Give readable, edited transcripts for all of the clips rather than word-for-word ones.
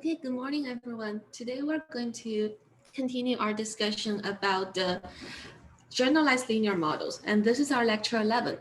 Okay, good morning, everyone. Today we're going to continue our discussion about the generalized linear models, and this is our lecture 11.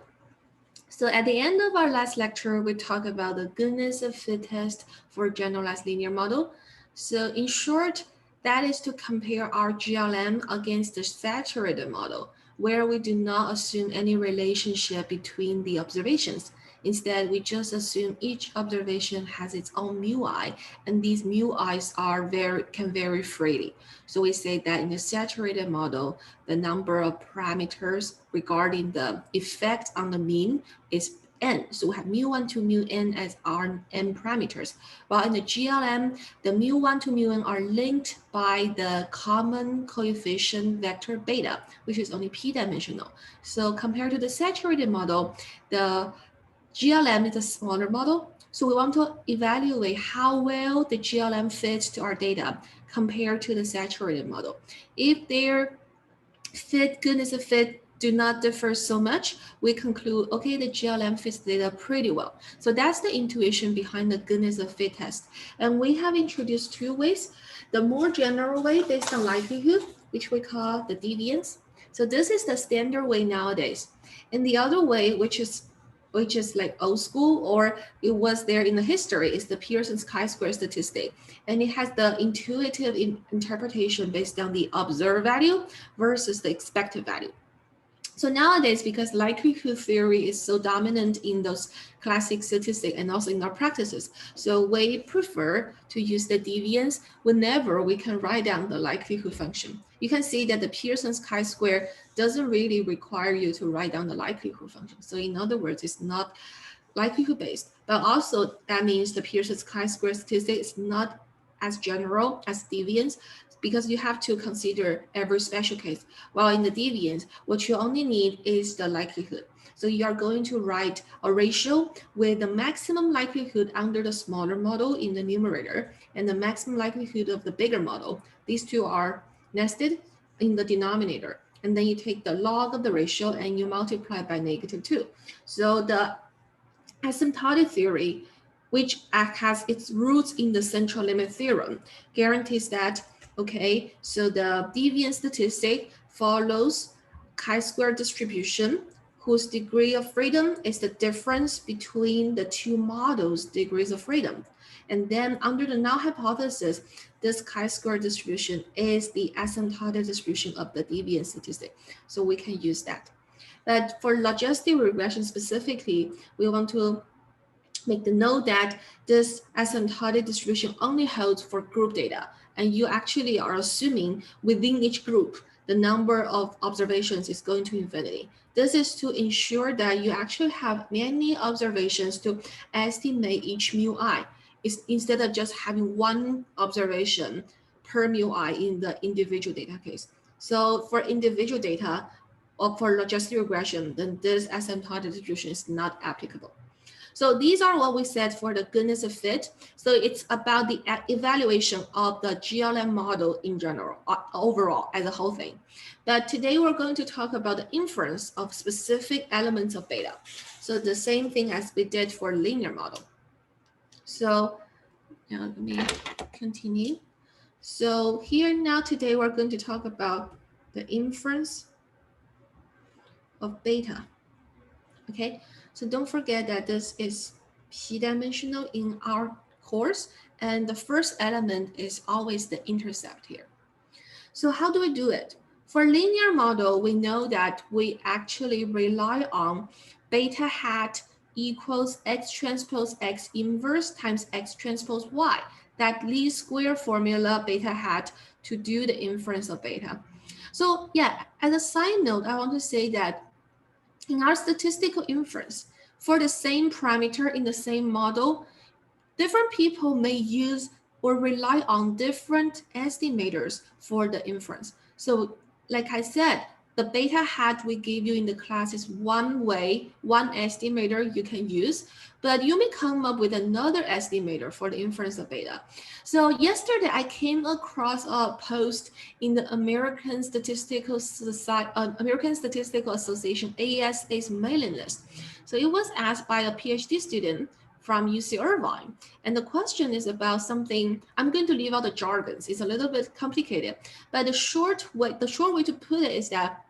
So at the end of our last lecture, we talked about the goodness of fit test for generalized linear model. So in short, that is to compare our GLM against the saturated model, where we do not assume any relationship between the observations. Instead, we just assume each observation has its own mu I, and these mu I's can vary freely. So we say that in the saturated model, the number of parameters regarding the effect on the mean is n. So we have mu1 to mu(n) as our n parameters. While in the GLM, the mu1 to mu(n) are linked by the common coefficient vector beta, which is only p-dimensional. So compared to the saturated model, the GLM is a smaller model. So we want to evaluate how well the GLM fits to our data compared to the saturated model. If their goodness of fit do not differ so much, we conclude, okay, the GLM fits data pretty well. So that's the intuition behind the goodness of fit test. And we have introduced two ways. The more general way based on likelihood, which we call the deviance. So this is the standard way nowadays. And the other way, which is like old school, or it was there in the history, is the Pearson's chi-square statistic. And it has the intuitive interpretation based on the observed value versus the expected value. So nowadays, because likelihood theory is so dominant in those classic statistics and also in our practices, so we prefer to use the deviance whenever we can write down the likelihood function. You can see that the Pearson's chi-square doesn't really require you to write down the likelihood function. So in other words, it's not likelihood based, but also that means the Pearson's chi-square statistic is not as general as deviance, because you have to consider every special case. While in the deviance, what you only need is the likelihood. So you are going to write a ratio with the maximum likelihood under the smaller model in the numerator and the maximum likelihood of the bigger model. These two are nested in the denominator. And then you take the log of the ratio and you multiply by -2. So the asymptotic theory, which has its roots in the central limit theorem, guarantees that, okay, so the deviance statistic follows chi-square distribution, whose degree of freedom is the difference between the two models' degrees of freedom. And then under the null hypothesis, this chi-square distribution is the asymptotic distribution of the deviance statistic. So we can use that. But for logistic regression specifically, we want to make the note that this asymptotic distribution only holds for group data, and you actually are assuming within each group, the number of observations is going to infinity. This is to ensure that you actually have many observations to estimate each mu I, instead of just having one observation per mu I in the individual data case. So for individual data, or for logistic regression, then this asymptotic distribution is not applicable. So these are what we said for the goodness of fit. So it's about the evaluation of the GLM model in general, overall as a whole thing. But today we're going to talk about the inference of specific elements of beta. So the same thing as we did for linear model. So now let me continue. So here now today we're going to talk about the inference of beta. Okay, so don't forget that this is p-dimensional in our course, and the first element is always the intercept here. So how do we do it? For linear model, we know that we actually rely on beta hat equals x transpose x inverse times x transpose y, that least square formula beta hat to do the inference of beta. So yeah, as a side note, I want to say that in our statistical inference, for the same parameter in the same model, different people may use or rely on different estimators for the inference. So like I said, the beta hat we gave you in the class is one way, one estimator you can use, but you may come up with another estimator for the inference of beta. So yesterday I came across a post in the American Statistical Association ASA's mailing list. So it was asked by a PhD student from UC Irvine. And the question is about something, I'm going to leave out the jargons. It's a little bit complicated, but the short way to put it is that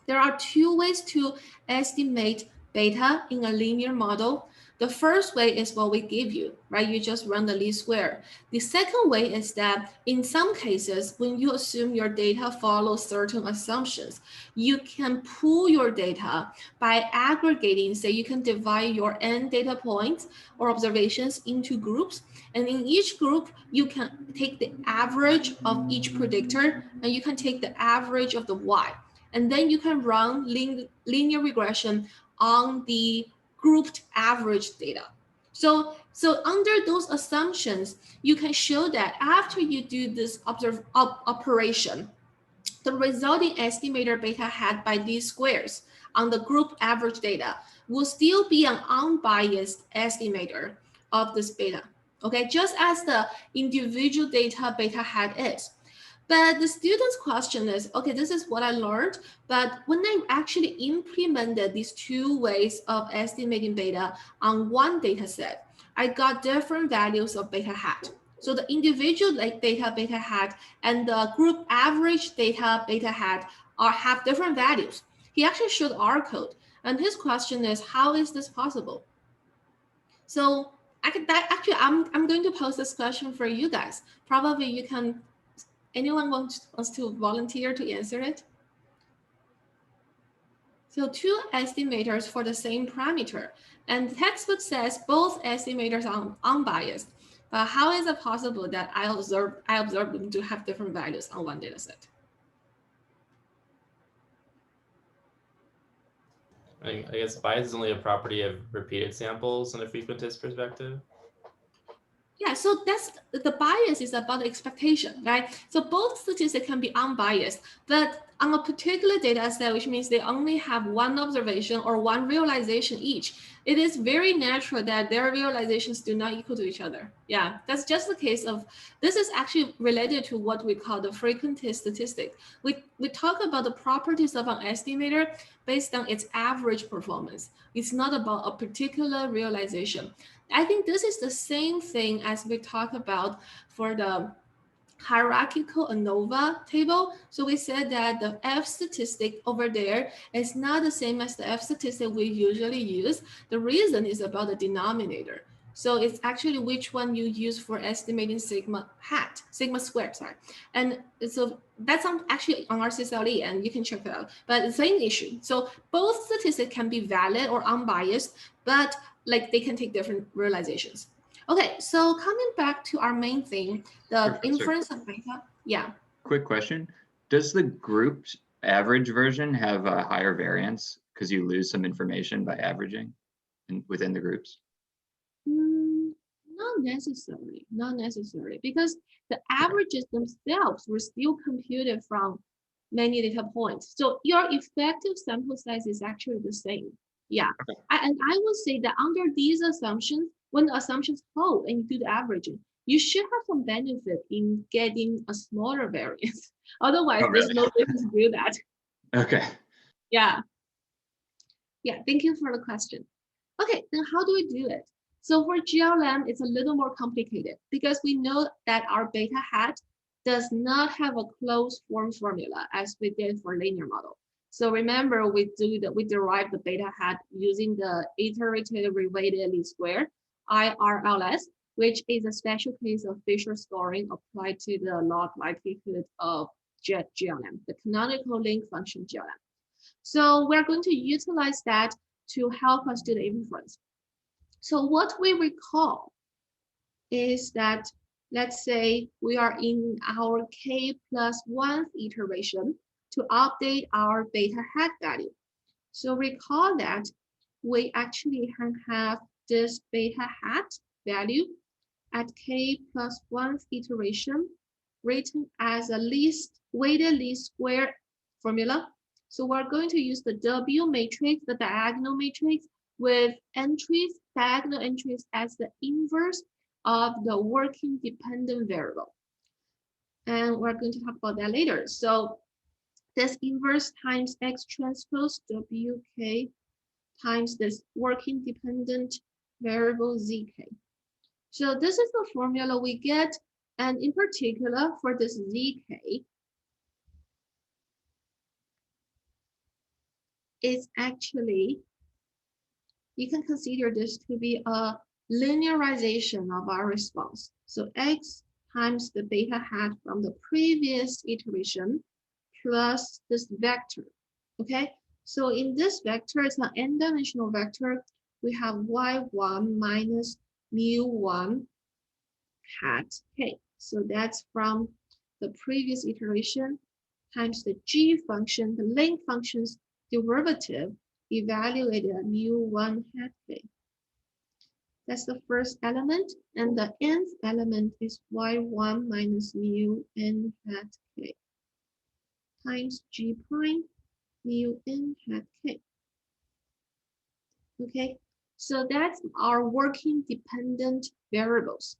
there are two ways to estimate beta in a linear model. The first way is what we give you, right? You just run the least square. The second way is that in some cases, when you assume your data follows certain assumptions, you can pool your data by aggregating. Say you can divide your n data points or observations into groups. And in each group, you can take the average of each predictor, and you can take the average of the y. And then you can run linear regression on the grouped average data. So under those assumptions, you can show that after you do this operation, the resulting estimator beta hat by these squares on the group average data will still be an unbiased estimator of this beta, okay? Just as the individual data beta hat is. But the student's question is, okay, this is what I learned, but when I actually implemented these two ways of estimating beta on one data set, I got different values of beta hat. So the individual data beta hat and the group average data beta hat have different values. He actually showed our code, and his question is, how is this possible? So I'm going to pose this question for you guys. Probably you can. Anyone wants to volunteer to answer it? So two estimators for the same parameter, and the textbook says both estimators are unbiased. But how is it possible that I observe them to have different values on one data set? I guess bias is only a property of repeated samples in a frequentist perspective. Yeah, so that's the bias is about the expectation, right? So both statistics can be unbiased, but on a particular data set, which means they only have one observation or one realization each, it is very natural that their realizations do not equal to each other. Yeah, that's just the case of, this is actually related to what we call the frequentist statistic. We talk about the properties of an estimator based on its average performance. It's not about a particular realization. I think this is the same thing as we talk about for the hierarchical ANOVA table. So we said that the F statistic over there is not the same as the F statistic we usually use. The reason is about the denominator. So it's actually which one you use for estimating sigma squared, sorry. And so that's actually on our CSLE, and you can check that out, but the same issue. So both statistics can be valid or unbiased, but like they can take different realizations. Okay, so coming back to our main thing, the inference of beta. Yeah. Quick question. Does the grouped average version have a higher variance because you lose some information by averaging within the groups? Not necessarily, because the averages themselves were still computed from many data points. So your effective sample size is actually the same. Yeah, okay. And I will say that under these assumptions, when the assumptions hold and you do the averaging, you should have some benefit in getting a smaller variance. Otherwise, there's no reason to do that. Okay. Yeah. Yeah, thank you for the question. Okay, then how do we do it? So for GLM, it's a little more complicated because we know that our beta hat does not have a closed form formula as we did for linear model. So remember, we derive the beta hat using the iterative reweighted least square, IRLS, which is a special case of Fisher scoring applied to the log likelihood of GLM, the canonical link function GLM. So we're going to utilize that to help us do the inference. So what we recall is that, let's say we are in our k+1th iteration to update our beta hat value. So recall that we actually have this beta hat value at k+1th iteration written as a weighted least square formula. So we're going to use the W matrix, the diagonal matrix, with diagonal entries as the inverse of the working dependent variable. And we're going to talk about that later. So this inverse times X transpose WK times this working dependent variable zk. So this is the formula we get, and in particular for this zk, it's actually, you can consider this to be a linearization of our response. So x times the beta hat from the previous iteration plus this vector, okay? So in this vector, it's an n-dimensional vector. We have y1 minus mu1 hat k. So that's from the previous iteration times the g function, the length function's derivative evaluated at mu1 hat k. That's the first element, and the nth element is y1 minus mu n hat k times g prime mu n hat k. Okay, so that's our working dependent variables.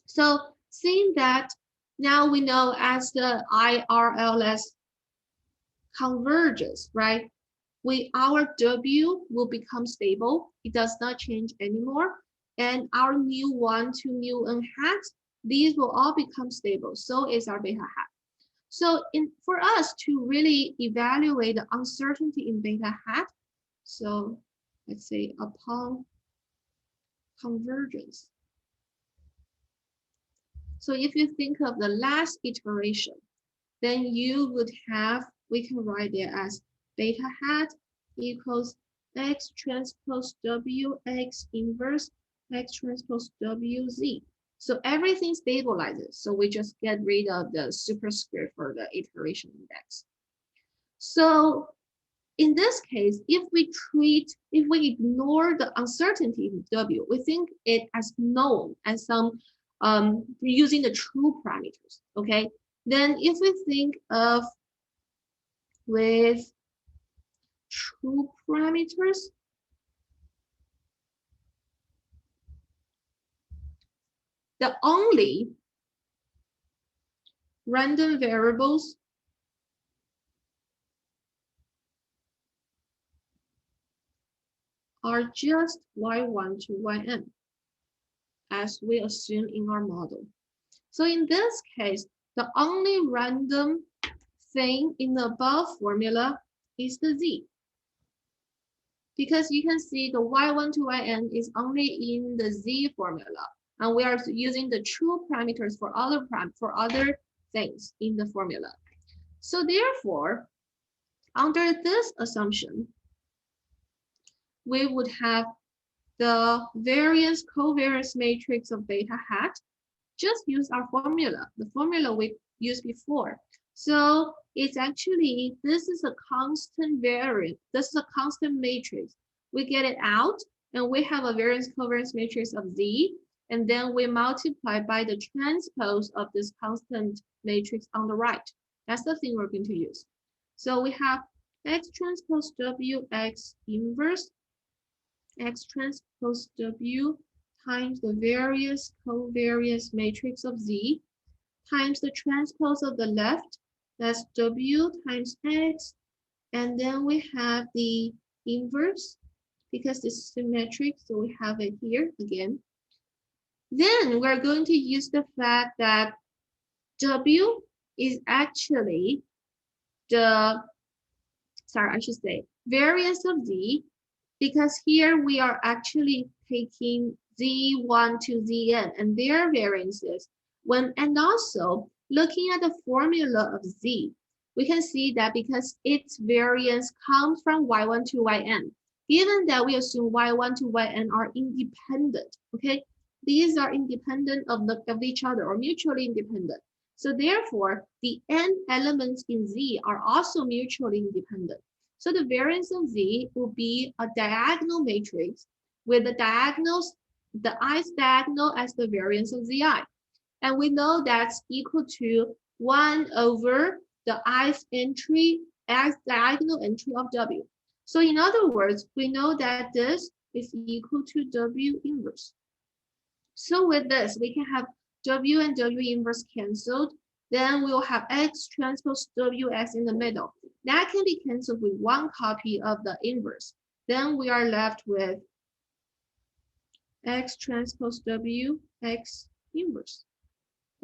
So seeing that, now we know as the IRLS converges, right? Our W will become stable. It does not change anymore. And our mu1 to mu n hat, these will all become stable. So is our beta hat. So for us to really evaluate the uncertainty in beta hat, so let's say upon convergence. So if you think of the last iteration, then you would have, we can write it as beta hat equals x transpose w x inverse x transpose w z. So everything stabilizes. So we just get rid of the superscript for the iteration index. So in this case, if we ignore the uncertainty in w, we think it as known as some using the true parameters, okay? Then if we think of with true parameters, the only random variables are just y1 to yn, as we assume in our model. So in this case, the only random thing in the above formula is the z. Because you can see the y1 to yn is only in the z formula, and we are using the true parameters for other things in the formula. So therefore, under this assumption, we would have the variance covariance matrix of beta hat. Just use our formula, the formula we used before. So it's actually, this is a constant variance, this is a constant matrix. We get it out, and we have a variance covariance matrix of z, and then we multiply by the transpose of this constant matrix on the right. That's the thing we're going to use. So we have x transpose w x inverse x transpose w times the various covariance matrix of z times the transpose of the left, that's w times x, and then we have the inverse because this is symmetric, so we have it here again. Then we're going to use the fact that w is actually the, variance of z, because here we are actually taking z1 to zn and their variances. And also looking at the formula of z, we can see that because its variance comes from y1 to yn, given that we assume y1 to yn are independent, okay? These are independent of each other or mutually independent. So therefore, the n elements in z are also mutually independent. So the variance of z will be a diagonal matrix with the diagonals, the ith diagonal as the variance of zi. And we know that's equal to 1 over the ith entry as diagonal entry of w. So in other words, we know that this is equal to w inverse. So with this, we can have w and w inverse canceled. Then we'll have x transpose ws in the middle. That can be canceled with one copy of the inverse. Then we are left with X transpose W, X inverse.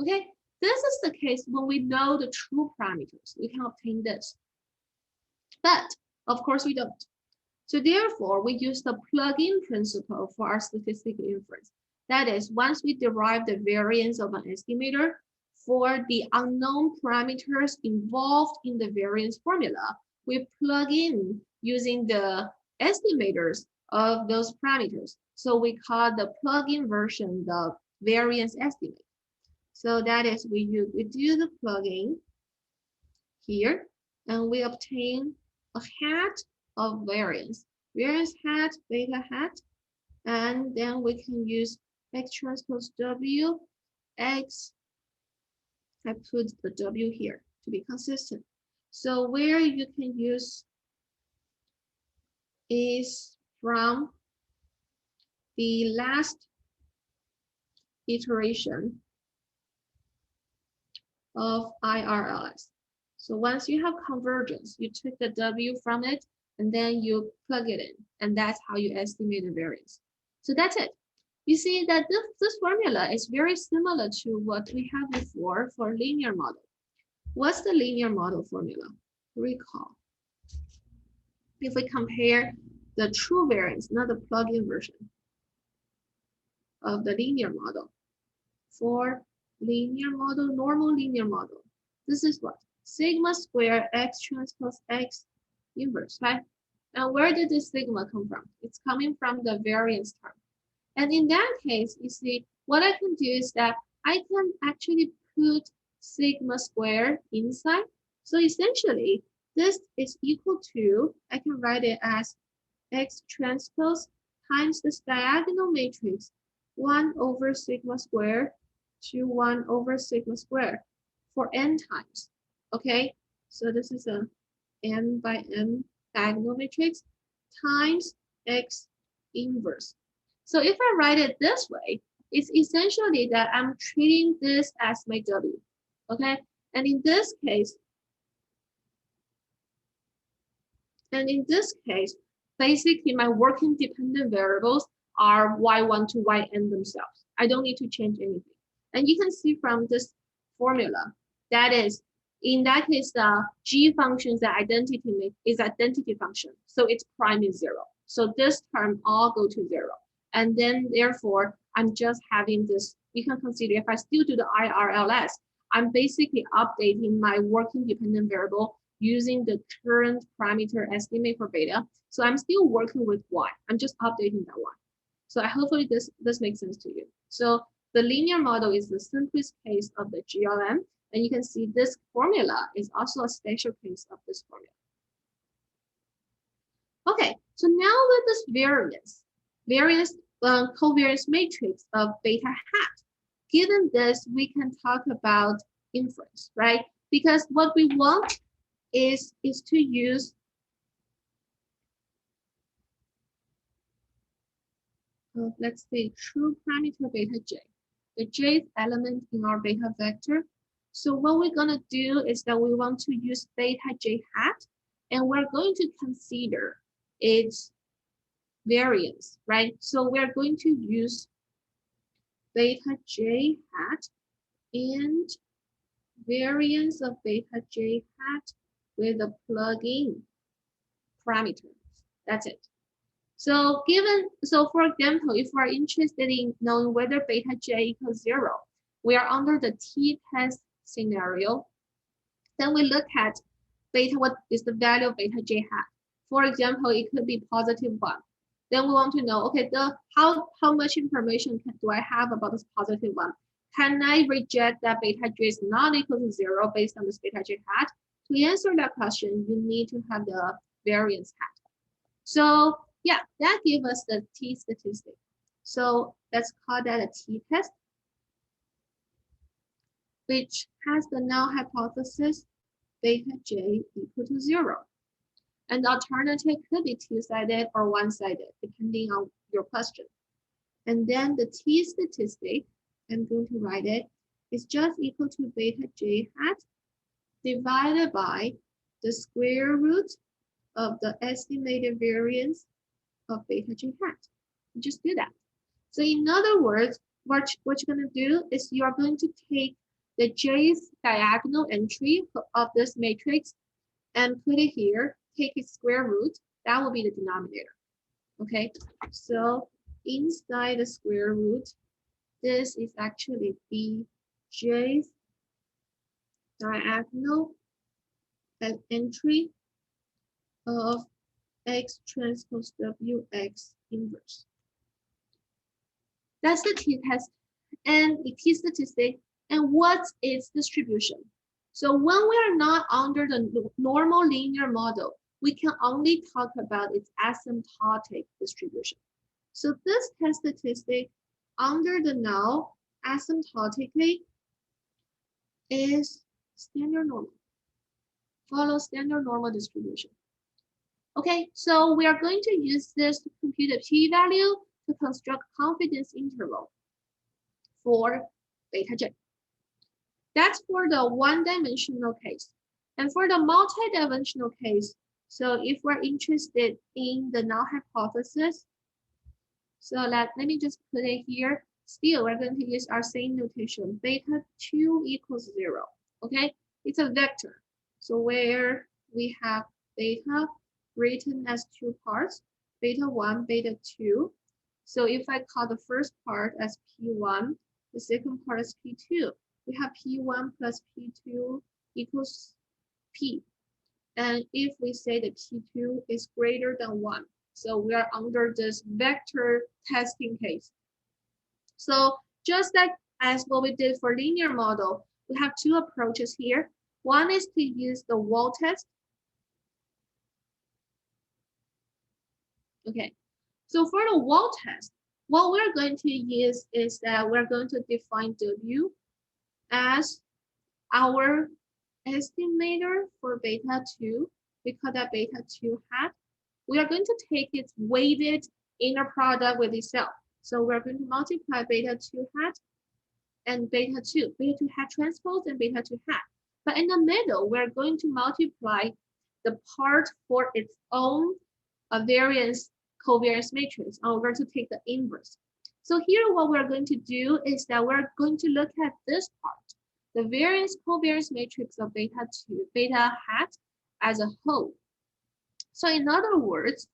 Okay, this is the case when we know the true parameters. We can obtain this. But of course we don't. So therefore, we use the plug-in principle for our statistical inference. That is, once we derive the variance of an estimator for the unknown parameters involved in the variance formula, we plug in using the estimators of those parameters. So we call the plug-in version the variance estimate. So that is, we do the plug-in here, and we obtain a hat of variance hat, beta hat, and then we can use X transpose W, X, I put the W here to be consistent. So where you can use is from the last iteration of IRLS. So once you have convergence, you took the W from it and then you plug it in, and that's how you estimate the variance. So that's it. You see that this formula is very similar to what we had before for linear model. What's the linear model formula? Recall. If we compare the true variance, not the plug-in version of the linear model, for linear model, normal linear model, this is what? Sigma square X transpose X inverse, right? And where did this sigma come from? It's coming from the variance term. And in that case, you see, what I can do is that I can actually put sigma square inside. So essentially, this is equal to, I can write it as X transpose times this diagonal matrix 1 over sigma square to 1 over sigma square for n times. Okay, so this is a n by n diagonal matrix times X inverse. So if I write it this way, it's essentially that I'm treating this as my W, okay? And in this case, basically my working dependent variables are y1 to yn themselves. I don't need to change anything. And you can see from this formula, that is, in that case, the G functions that is identity function. So its prime is 0. So this term all go to 0. And then therefore, I'm just having this, you can consider if I still do the IRLS, I'm basically updating my working dependent variable using the current parameter estimate for beta. So I'm still working with y. I'm just updating that y. So hopefully this makes sense to you. So the linear model is the simplest case of the GLM. And you can see this formula is also a special case of this formula. Okay, so now with this covariance matrix of beta hat, given this, we can talk about inference, right? Because what we want is to use let's say true parameter beta j, the jth element in our beta vector. So what we're gonna do is that we want to use beta j hat, and we're going to consider its variance, right? So we're going to use beta j hat and variance of beta j hat with a plug-in parameter. That's it. So for example, if we're interested in knowing whether beta j equals 0, we are under the t-test scenario. Then we look at beta, what is the value of beta j hat? For example, it could be positive 1. Then we want to know, okay, how much information do I have about this positive 1? Can I reject that beta j is not equal to 0 based on this beta j hat? To answer that question, you need to have the variance hat. So yeah, that gives us the t statistic. So let's call that a t-test, which has the null hypothesis beta j equal to 0. And the alternative could be two-sided or one-sided, depending on your question. And then the t statistic, I'm going to write it, is just equal to beta j hat divided by the square root of the estimated variance of beta j hat. Just do that. So in other words, what you're going to do is you are going to take the jth diagonal entry of this matrix and put it here, take its square root. That will be the denominator. Okay, so inside the square root, this is actually the jth diagonal entry of X transpose WX inverse. That's the t-test and the t-statistic and what's its distribution. So when we are not under the normal linear model, we can only talk about its asymptotic distribution. So this test statistic under the null asymptotically is standard normal, follow standard normal distribution. Okay, so we are going to use this to compute a p-value to construct confidence interval for beta j. That's for the one-dimensional case. And for the multi-dimensional case, so if we're interested in the null hypothesis, so let me just put it here. Still, we're going to use our same notation, beta 2 equals 0, okay? It's a vector. So where we have beta written as two parts, beta 1, beta 2. So if I call the first part as P1, the second part as P2, we have P1 plus P2 equals P. And if we say that P2 is greater than 1, so we are under this vector testing case. So just like as what we did for linear model, we have two approaches here. One is to use the wall test. Okay, so for the wall test, what we're going to use is that we're going to define W as our estimator for beta 2. We call that beta 2 hat. We are going to take its weighted inner product with itself. So we're going to multiply beta 2 hat and beta 2 hat transpose and beta 2 hat. But in the middle, we're going to multiply the part for its own variance covariance matrix, and we're going to take the inverse. So here what we're going to do is that we're going to look at this part, the variance covariance matrix of beta hat as a whole. So in other words,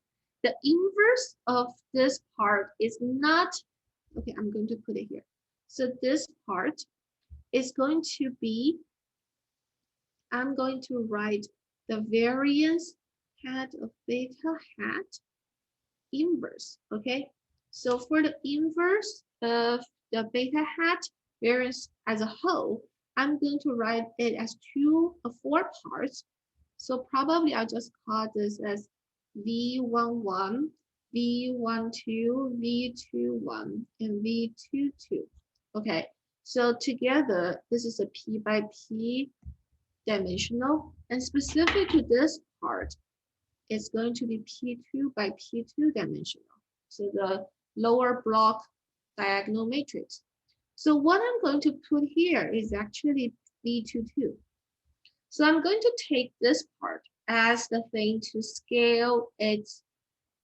the inverse of this part is not, okay, I'm going to put it here. So this part is going to be, I'm going to write the variance hat of beta hat inverse, okay? So for the inverse of the beta hat variance as a whole, I'm going to write it as four parts. So probably I'll just call this as V11, V12, V21, and V22. Okay, so together, this is a P by P dimensional, and specific to this part, it's going to be P2 by P2 dimensional. So the lower block diagonal matrix. So what I'm going to put here is actually V22. So I'm going to take this part as the thing to scale its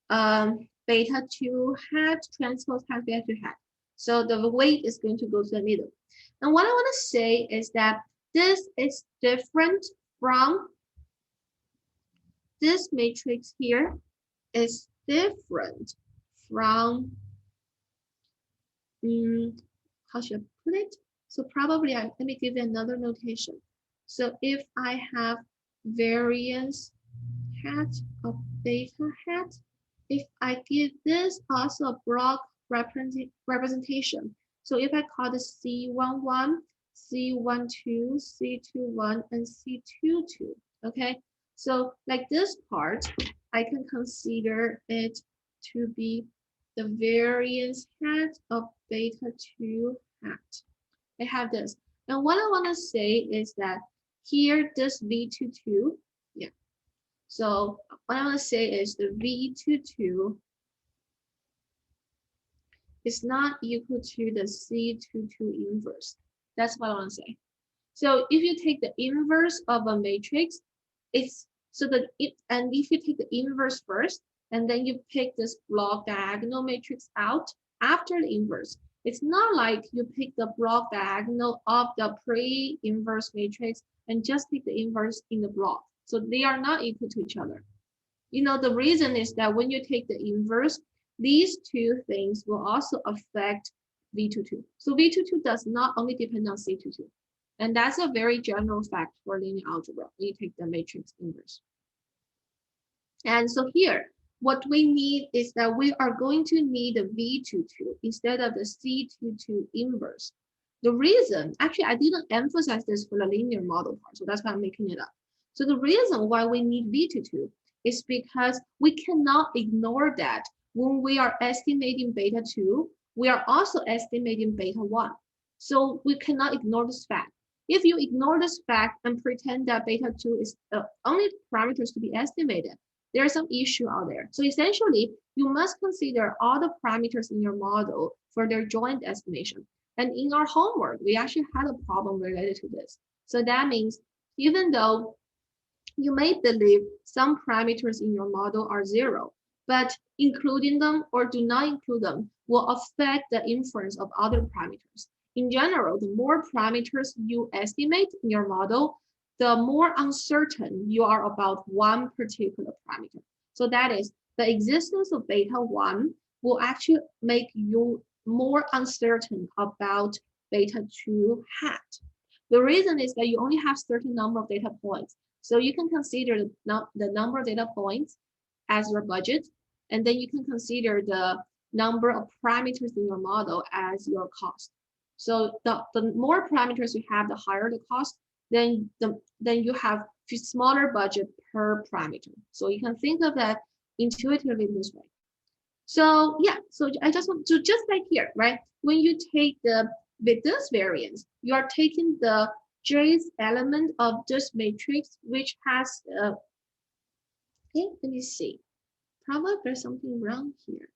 beta 2 hat transpose times beta 2 hat. So the weight is going to go to the middle. And what I want to say is that this is different from this matrix here is different from, how should I put it? So probably, let me give you another notation. So if I have variance hat of beta hat, if I give this also a block representation. So if I call this C11, C12, C21, and C22, okay? So like this part, I can consider it to be the variance hat of beta 2 hat. I have this. And what I want to say is that here, this V22, yeah. So what I want to say is the V22 is not equal to the C22 inverse. That's what I want to say. So if you take the inverse of a matrix, it's so that and if you take the inverse first, and then you pick this block diagonal matrix out, after the inverse. It's not like you pick the block diagonal of the pre-inverse matrix and just pick the inverse in the block. So they are not equal to each other. You know, the reason is that when you take the inverse, these two things will also affect V22. So V22 does not only depend on C22. And that's a very general fact for linear algebra when you take the matrix inverse. And so here, what we need is that we are going to need a V22 instead of the C22 inverse. The reason, actually, I didn't emphasize this for the linear model part, so that's why I'm making it up. So the reason why we need V22 is because we cannot ignore that when we are estimating beta 2, we are also estimating beta 1. So we cannot ignore this fact. If you ignore this fact and pretend that beta 2 is the only parameters to be estimated, there's some issue out there. So essentially, you must consider all the parameters in your model for their joint estimation. And in our homework, we actually had a problem related to this. So that means even though you may believe some parameters in your model are 0, but including them or do not include them will affect the inference of other parameters. In general, the more parameters you estimate in your model, the more uncertain you are about one particular parameter. So that is, the existence of beta 1 will actually make you more uncertain about beta 2 hat. The reason is that you only have certain number of data points. So you can consider the number of data points as your budget, and then you can consider the number of parameters in your model as your cost. So the more parameters you have, the higher the cost, then you have smaller budget per parameter. So you can think of that intuitively this way. So yeah, so I just want to, just like here, right? When you take with this variance, you are taking the jth element of this matrix, which has, okay, let me see. Probably there's something wrong here.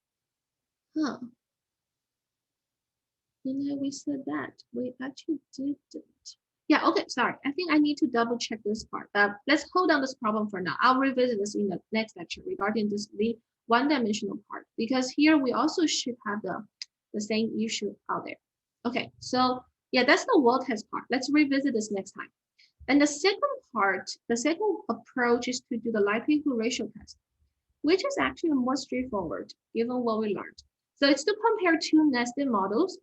Huh. And we said that we actually didn't. Yeah, okay, sorry. I think I need to double check this part. Let's hold on this problem for now. I'll revisit this in the next lecture regarding this one-dimensional part, because here we also should have the same issue out there. Okay, so yeah, that's the wall test part. Let's revisit this next time. And the second part, the second approach is to do the likelihood ratio test, which is actually more straightforward given what we learned. So it's to compare two nested models.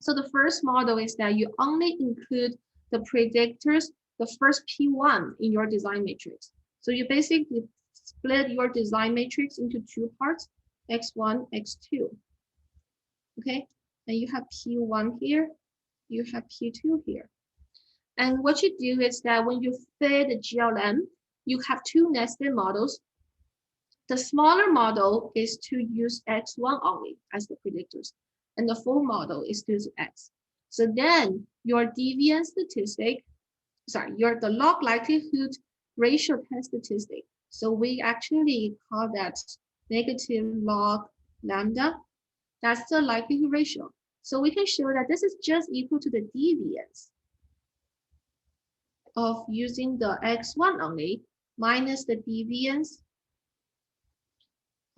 So the first model is that you only include the predictors, the first P1 in your design matrix. So you basically split your design matrix into two parts, X1, X2. Okay, and you have P1 here, you have P2 here. And what you do is that when you fit the GLM, you have two nested models. The smaller model is to use X1 only as the predictors, and the full model is to use X. So then your deviance statistic, the log likelihood ratio test statistic. So we actually call that negative log lambda. That's the likelihood ratio. So we can show that this is just equal to the deviance of using the X1 only minus the deviance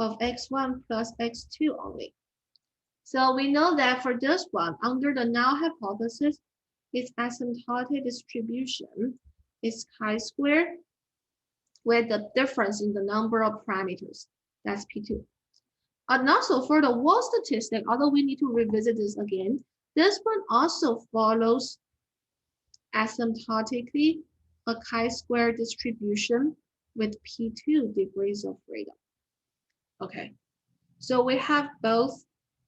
of X1 plus X2 only. So we know that for this one, under the null hypothesis, its asymptotic distribution is chi-squared with the difference in the number of parameters. That's P2. And also for the wall statistic, although we need to revisit this again, this one also follows asymptotically a chi-square distribution with P2 degrees of freedom. Okay, so we have both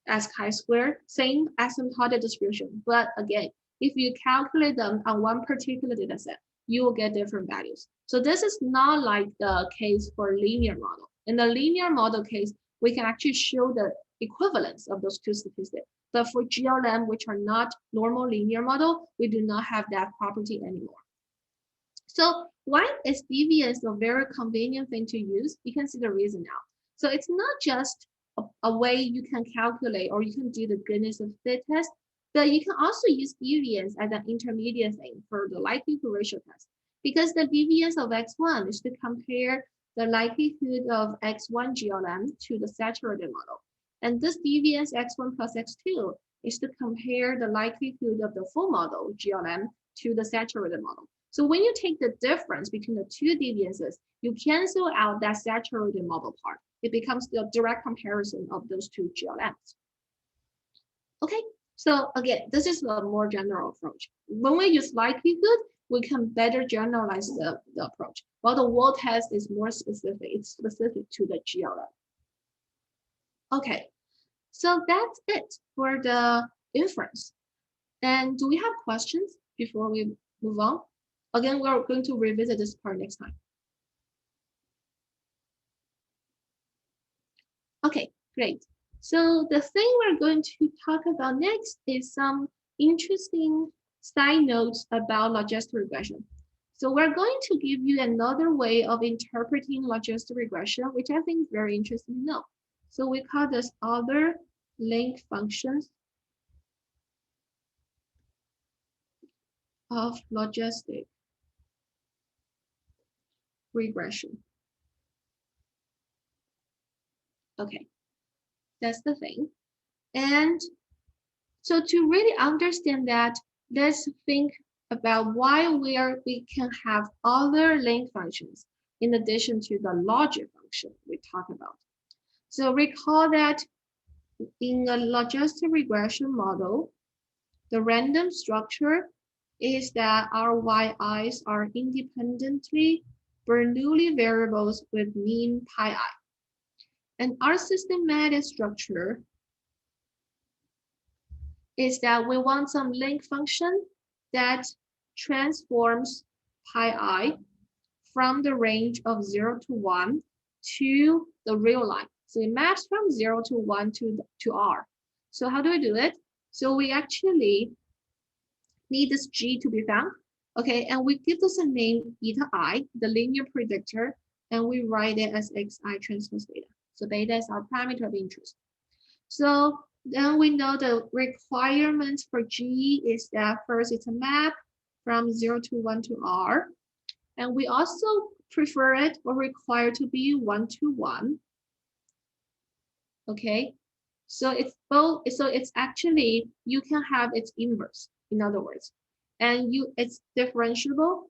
as chi-square, same asymptotic distribution, but again, if you calculate them on one particular data set, you will get different values. So this is not like the case for linear model. In the linear model case, we can actually show the equivalence of those two statistics. But for GLM, which are not normal linear model, we do not have that property anymore. So why is deviance a very convenient thing to use? You can see the reason now. So it's not just a way you can calculate or you can do the goodness of fit test, but you can also use deviance as an intermediate thing for the likelihood ratio test. Because the deviance of X1 is to compare the likelihood of X1 GLM to the saturated model. And this deviance x1 plus x2 is to compare the likelihood of the full model, GLM, to the saturated model. So when you take the difference between the two deviances, you cancel out that saturated model part. It becomes the direct comparison of those two GLMs. Okay, so again, this is a more general approach. When we use likelihood, we can better generalize the approach. While the wall test is more specific, it's specific to the GLM. Okay, so that's it for the inference. And do we have questions before we move on? Again, we're going to revisit this part next time. Okay, great. So the thing we're going to talk about next is some interesting side notes about logistic regression. So we're going to give you another way of interpreting logistic regression, which I think is very interesting to know. So we call this other link functions of logistic regression. Okay, that's the thing. And so to really understand that, let's think about why we can have other link functions in addition to the logic function we talked about. So recall that in a logistic regression model, the random structure is that our yi's are independently Bernoulli variables with mean pi I. And our systematic structure is that we want some link function that transforms pi I from the range of 0 to 1 to the real line. So it maps from 0 to 1 to R. So how do we do it? So we actually need this G to be found. Okay, and we give this a name eta I, the linear predictor, and we write it as xi transpose beta. So beta is our parameter of interest. So then we know the requirement for G is that first it's a map from 0 to 1 to R. And we also prefer it or require to be 1 to 1. Okay, so it's both, so it's actually, you can have its inverse, in other words, and it's differentiable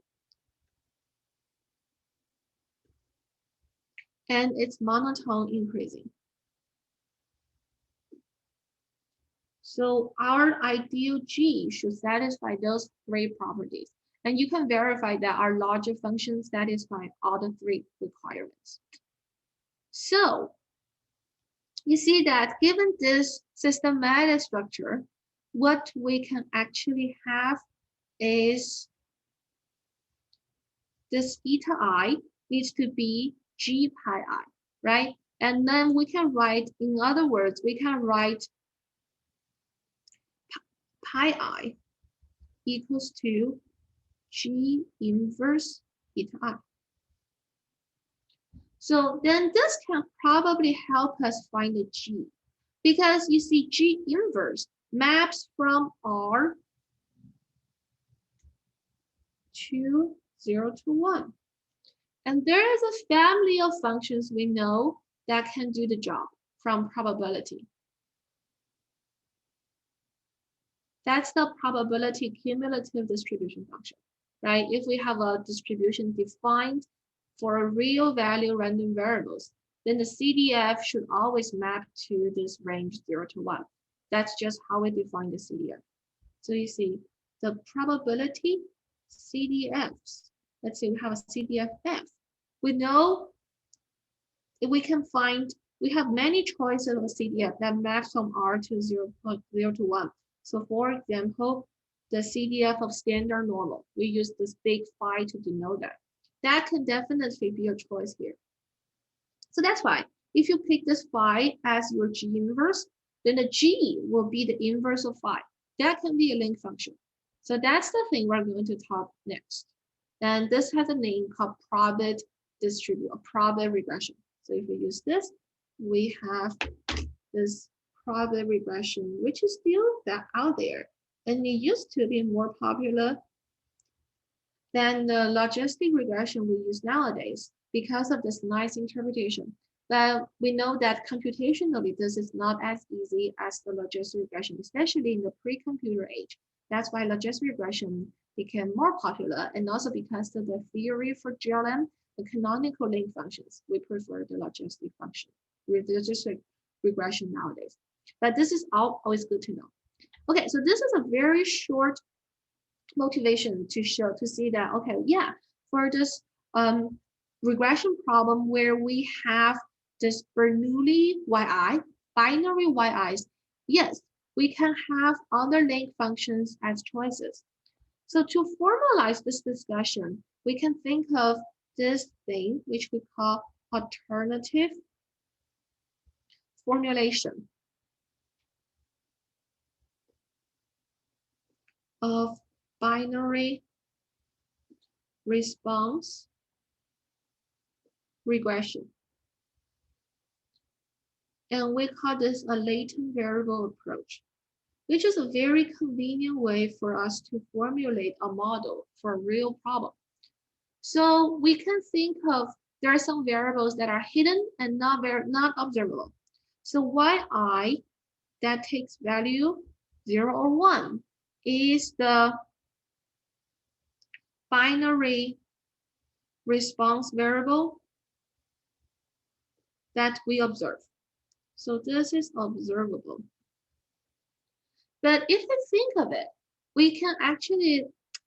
and it's monotone increasing. So our ideal G should satisfy those three properties. And you can verify that our logic functions satisfy all the three requirements. So you see that given this systematic structure, what we can actually have is this eta I needs to be G pi I, right? And then we can write, in other words, we can write pi I equals to G inverse eta I. So then this can probably help us find the G, because you see G inverse maps from R to 0 to 1. And there is a family of functions we know that can do the job from probability. That's the probability cumulative distribution function, right? If we have a distribution defined for a real value random variables, then the CDF should always map to this range 0 to 1. That's just how we define the CDF. So you see the probability CDFs. Let's say we have a CDF-F. We know if we can find, we have many choices of a CDF that maps from R to 0 to 1. So for example, the CDF of standard normal, we use this big phi to denote that. That can definitely be a choice here. So that's why if you pick this phi as your G inverse, then the G will be the inverse of phi. That can be a link function. So that's the thing we're going to talk next. And this has a name called probit distribution, or probit regression. So if we use this, we have this probit regression, which is still out there. And it used to be more popular than the logistic regression we use nowadays because of this nice interpretation. But we know that computationally, this is not as easy as the logistic regression, especially in the pre-computer age. That's why logistic regression became more popular, and also because of the theory for GLM, the canonical link functions, we prefer the logistic function with logistic regression nowadays. But this is always good to know. Okay, so this is a very short motivation to see that, okay, yeah, for this regression problem where we have this Bernoulli yi, binary yi's, yes, we can have other link functions as choices. So to formalize this discussion, we can think of this thing which we call alternative formulation of binary response regression. And we call this a latent variable approach, which is a very convenient way for us to formulate a model for a real problem. So we can think of, there are some variables that are hidden and not observable. So yi that takes value 0 or 1 is the binary response variable that we observe. So this is observable. But if we think of it, we can actually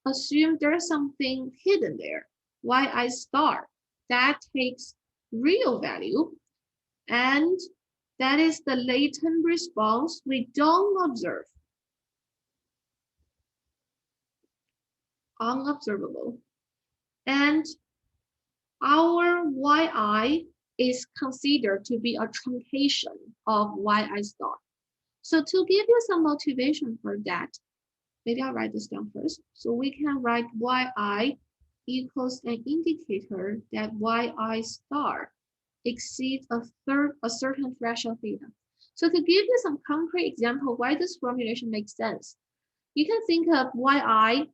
assume there's something hidden there, yi star, that takes real value, and that is the latent response we don't observe, unobservable. And our yi is considered to be a truncation of yi star. So to give you some motivation for that, maybe I'll write this down first. So we can write yi equals an indicator that yi star exceeds a certain threshold theta. So to give you some concrete example why this formulation makes sense, you can think of yi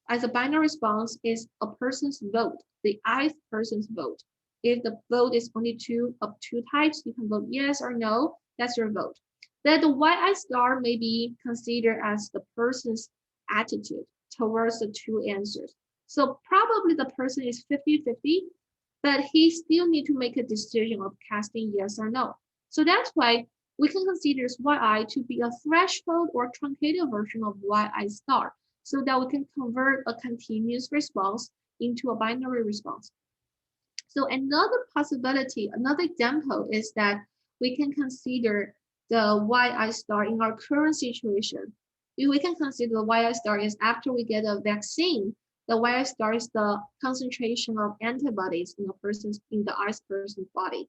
as a binary response is a person's vote, the ith person's vote. If the vote is only of two types, you can vote yes or no, that's your vote. Then the yi star may be considered as the person's attitude towards the two answers. So probably the person is 50-50, but he still need to make a decision of casting yes or no. So that's why we can consider yi to be a threshold or truncated version of yi star, so that we can convert a continuous response into a binary response. So another possibility, another example is that we can consider the yi star in our current situation. We can consider the yi star is after we get a vaccine, the yi star is the concentration of antibodies in the ith person's body.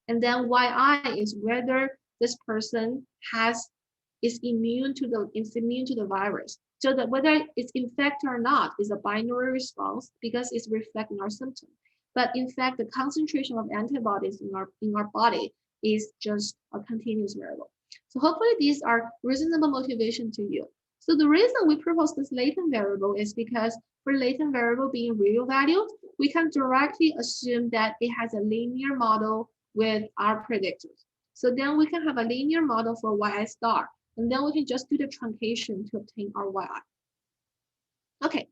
And then yi is whether this person is immune to the virus. So that whether it's infected or not is a binary response because it's reflecting our symptom. But in fact, the concentration of antibodies in our body is just a continuous variable. So hopefully these are reasonable motivation to you. So the reason we propose this latent variable is because for latent variable being real value, we can directly assume that it has a linear model with our predictors. So then we can have a linear model for yi star, and then we can just do the truncation to obtain our yi. Okay,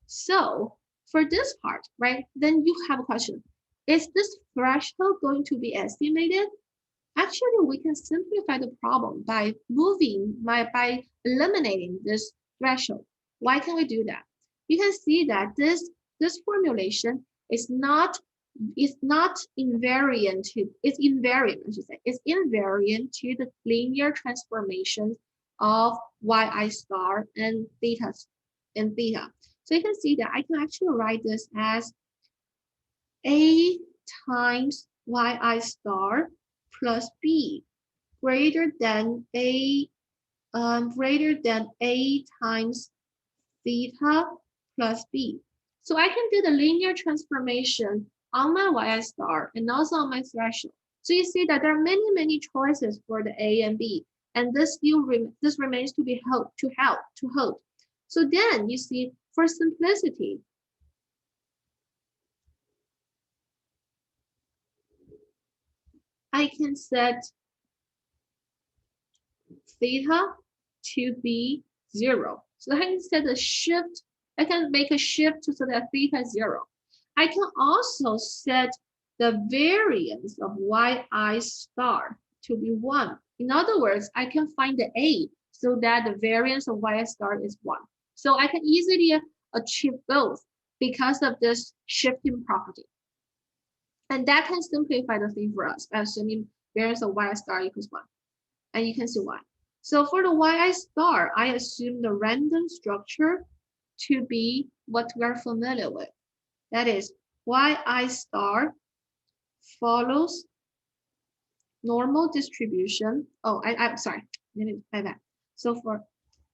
so for this part, right, then you have a question. Is this threshold going to be estimated? Actually, we can simplify the problem by eliminating this threshold. Why can we do that? You can see that this formulation is not invariant to, it's invariant, I should say. It's invariant to the linear transformations of yi star and theta. So you can see that I can actually write this as a times yi star plus b greater than a times theta plus b. So I can do the linear transformation on my yi star and also on my threshold. So you see that there are many choices for the a and b, and this remains to be hold. So then you see, for simplicity, I can set theta to be 0. So I can set a shift. I can make a shift so that theta is 0. I can also set the variance of yi star to be 1. In other words, I can find the A so that the variance of yi star is 1. So I can easily achieve both because of this shifting property. And that can simplify the thing for us, assuming variance of yi star equals 1. And you can see why. So for the yi star, I assume the random structure to be what we are familiar with. That is, yi star follows normal distribution. Oh, I'm sorry. Let me try that. So for,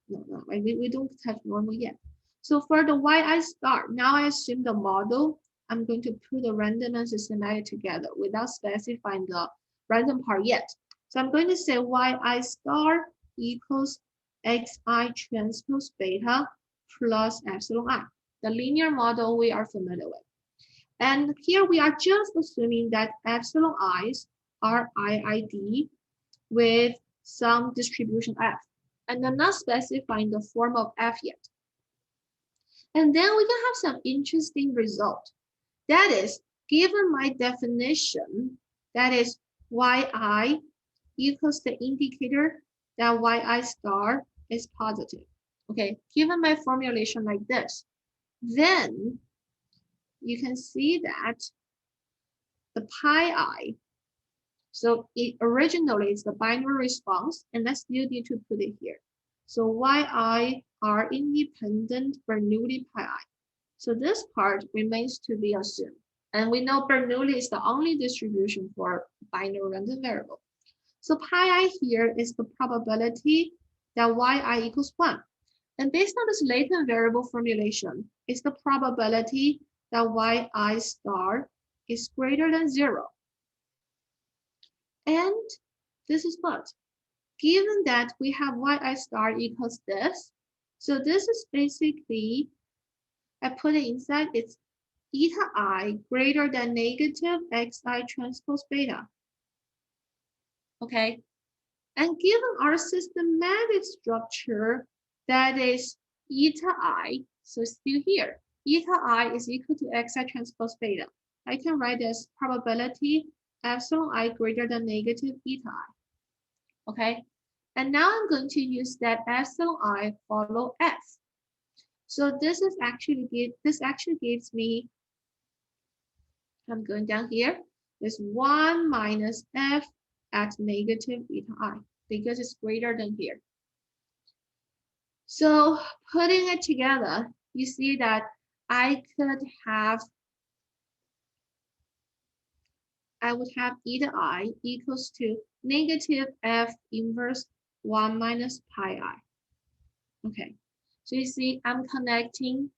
no, we don't touch normal yet. So for the yi star, now I assume the model, I'm going to put the random and systematic together without specifying the random part yet. So I'm going to say yi star equals xi transpose beta plus epsilon I, the linear model we are familiar with. And here we are just assuming that epsilon i's are IID with some distribution f, and I'm not specifying the form of f yet. And then we can have some interesting result. That is, given my definition, that is yi equals the indicator that yi star is positive. Okay, given my formulation like this, then you can see that the pi I, so it originally is the binary response, and I still need to put it here. So yi are independent Bernoulli pi I. So this part remains to be assumed. And we know Bernoulli is the only distribution for binary random variable. So pi I here is the probability that yi equals 1. And based on this latent variable formulation, it's the probability that yi star is greater than 0. And this is what? Given that we have yi star equals this, so this is basically, I put it inside, it's eta I greater than negative xi transpose beta. Okay, and given our systematic structure, that is eta I, so still here, eta I is equal to xi transpose beta. I can write this probability epsilon I greater than negative eta I. Okay, and now I'm going to use that epsilon I follow f. So this actually gives me, I'm going down here, is 1 minus f at negative eta I, because it's greater than here. So putting it together, you see that I would have eta I equals to negative f inverse 1 minus pi I. Okay, so you see I'm connecting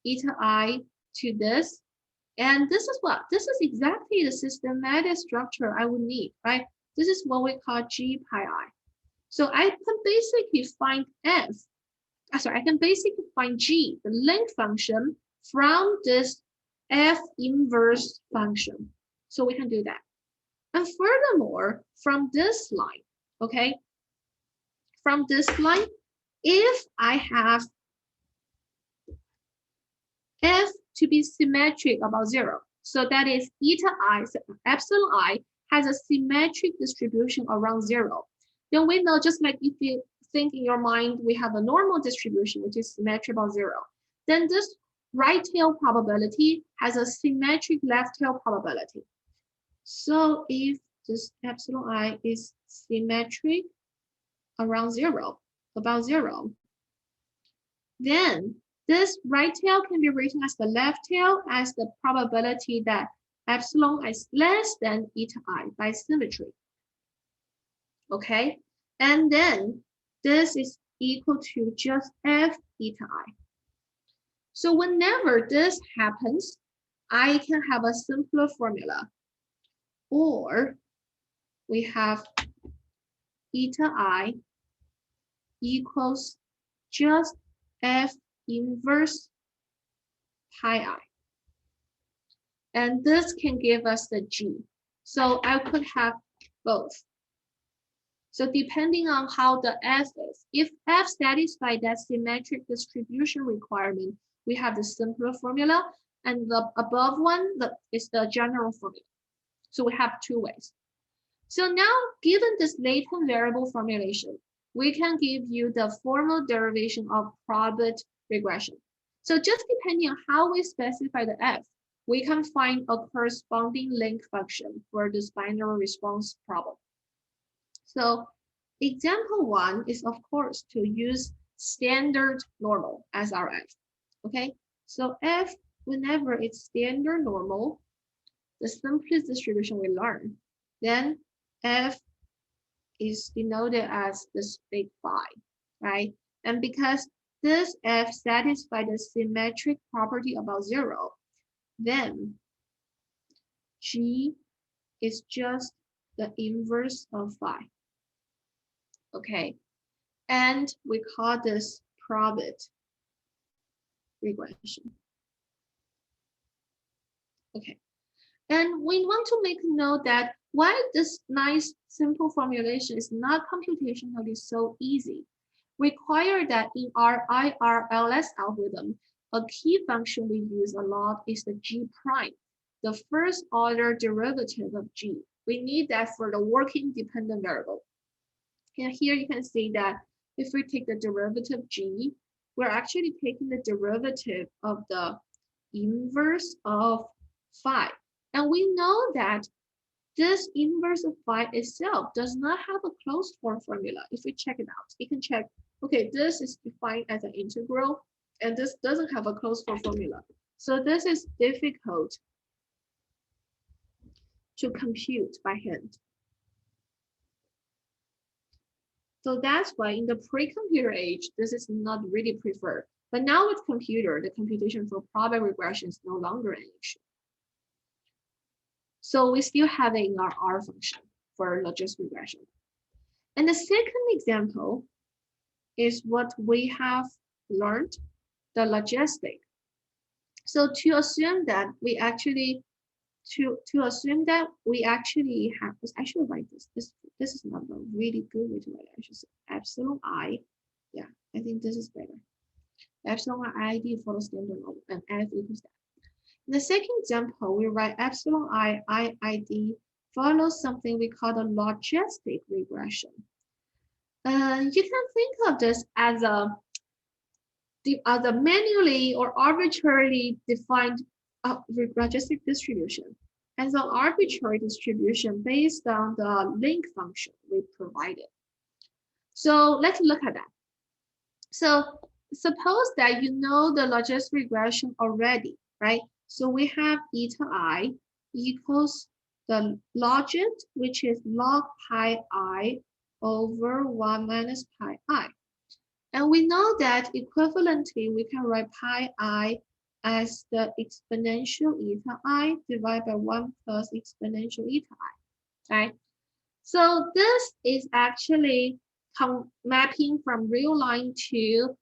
eta I to this. And this is what? This is exactly the systematic structure I would need, right? This is what we call G pi I. So I can basically find I can basically find G, the length function, from this F inverse function. So we can do that. And furthermore, from this line, okay, from this line, if I have F to be symmetric about 0, so that is eta I, epsilon I has a symmetric distribution around 0, then we know, just like if you think in your mind, we have a normal distribution, which is symmetric about 0, then this right tail probability has a symmetric left tail probability. So if this epsilon I is symmetric around 0, about 0, then this right tail can be written as the left tail as the probability that epsilon is less than eta I by symmetry. Okay, and then this is equal to just f eta I. So whenever this happens, I can have a simpler formula, or we have eta I equals just f inverse pi I. And this can give us the G. So I could have both. So depending on how the F is, if F satisfies that symmetric distribution requirement, we have the simpler formula, and the above one is the general formula. So we have two ways. So now, given this latent variable formulation, we can give you the formal derivation of probit regression. So just depending on how we specify the F, we can find a corresponding link function for this binary response problem. So example one is, of course, to use standard normal as our F. Okay, so F, whenever it's standard normal, the simplest distribution we learn, then F is denoted as this big phi, right? And because this F satisfies the symmetric property about 0, then G is just the inverse of phi. Okay, and we call this probit regression. Okay, and we want to make note that why this nice simple formulation is not computationally so easy, require that in our IRLS algorithm, a key function we use a lot is the G prime, the first order derivative of G. We need that for the working dependent variable. And here you can see that if we take the derivative G, we're actually taking the derivative of the inverse of phi. And we know that this inverse of phi itself does not have a closed form formula. If we check it out, you can check, okay, this is defined as an integral, and this doesn't have a closed form formula. So this is difficult to compute by hand. So that's why in the pre-computer age, this is not really preferred. But now with computer, the computation for probit regression is no longer an issue. So we still have it in our R function for logistic regression. And the second example is what we have learned, the logistic. So to assume that we actually, have, I should write this. This is not a really good way to write it. I should say epsilon I. Yeah, I think this is better. Epsilon ID follows standard normal and F equals that. In the second example, we write epsilon ID follows something we call the logistic regression. You can think of this as a manually or arbitrarily defined logistic distribution, as an arbitrary distribution based on the link function we provided. So let's look at that. So suppose that you know the logistic regression already, right? So we have eta I equals the logit, which is log pi I over 1 minus pi I. And we know that equivalently, we can write pi I as the exponential eta I divided by 1 plus exponential eta I, right? So this is actually mapping from real line to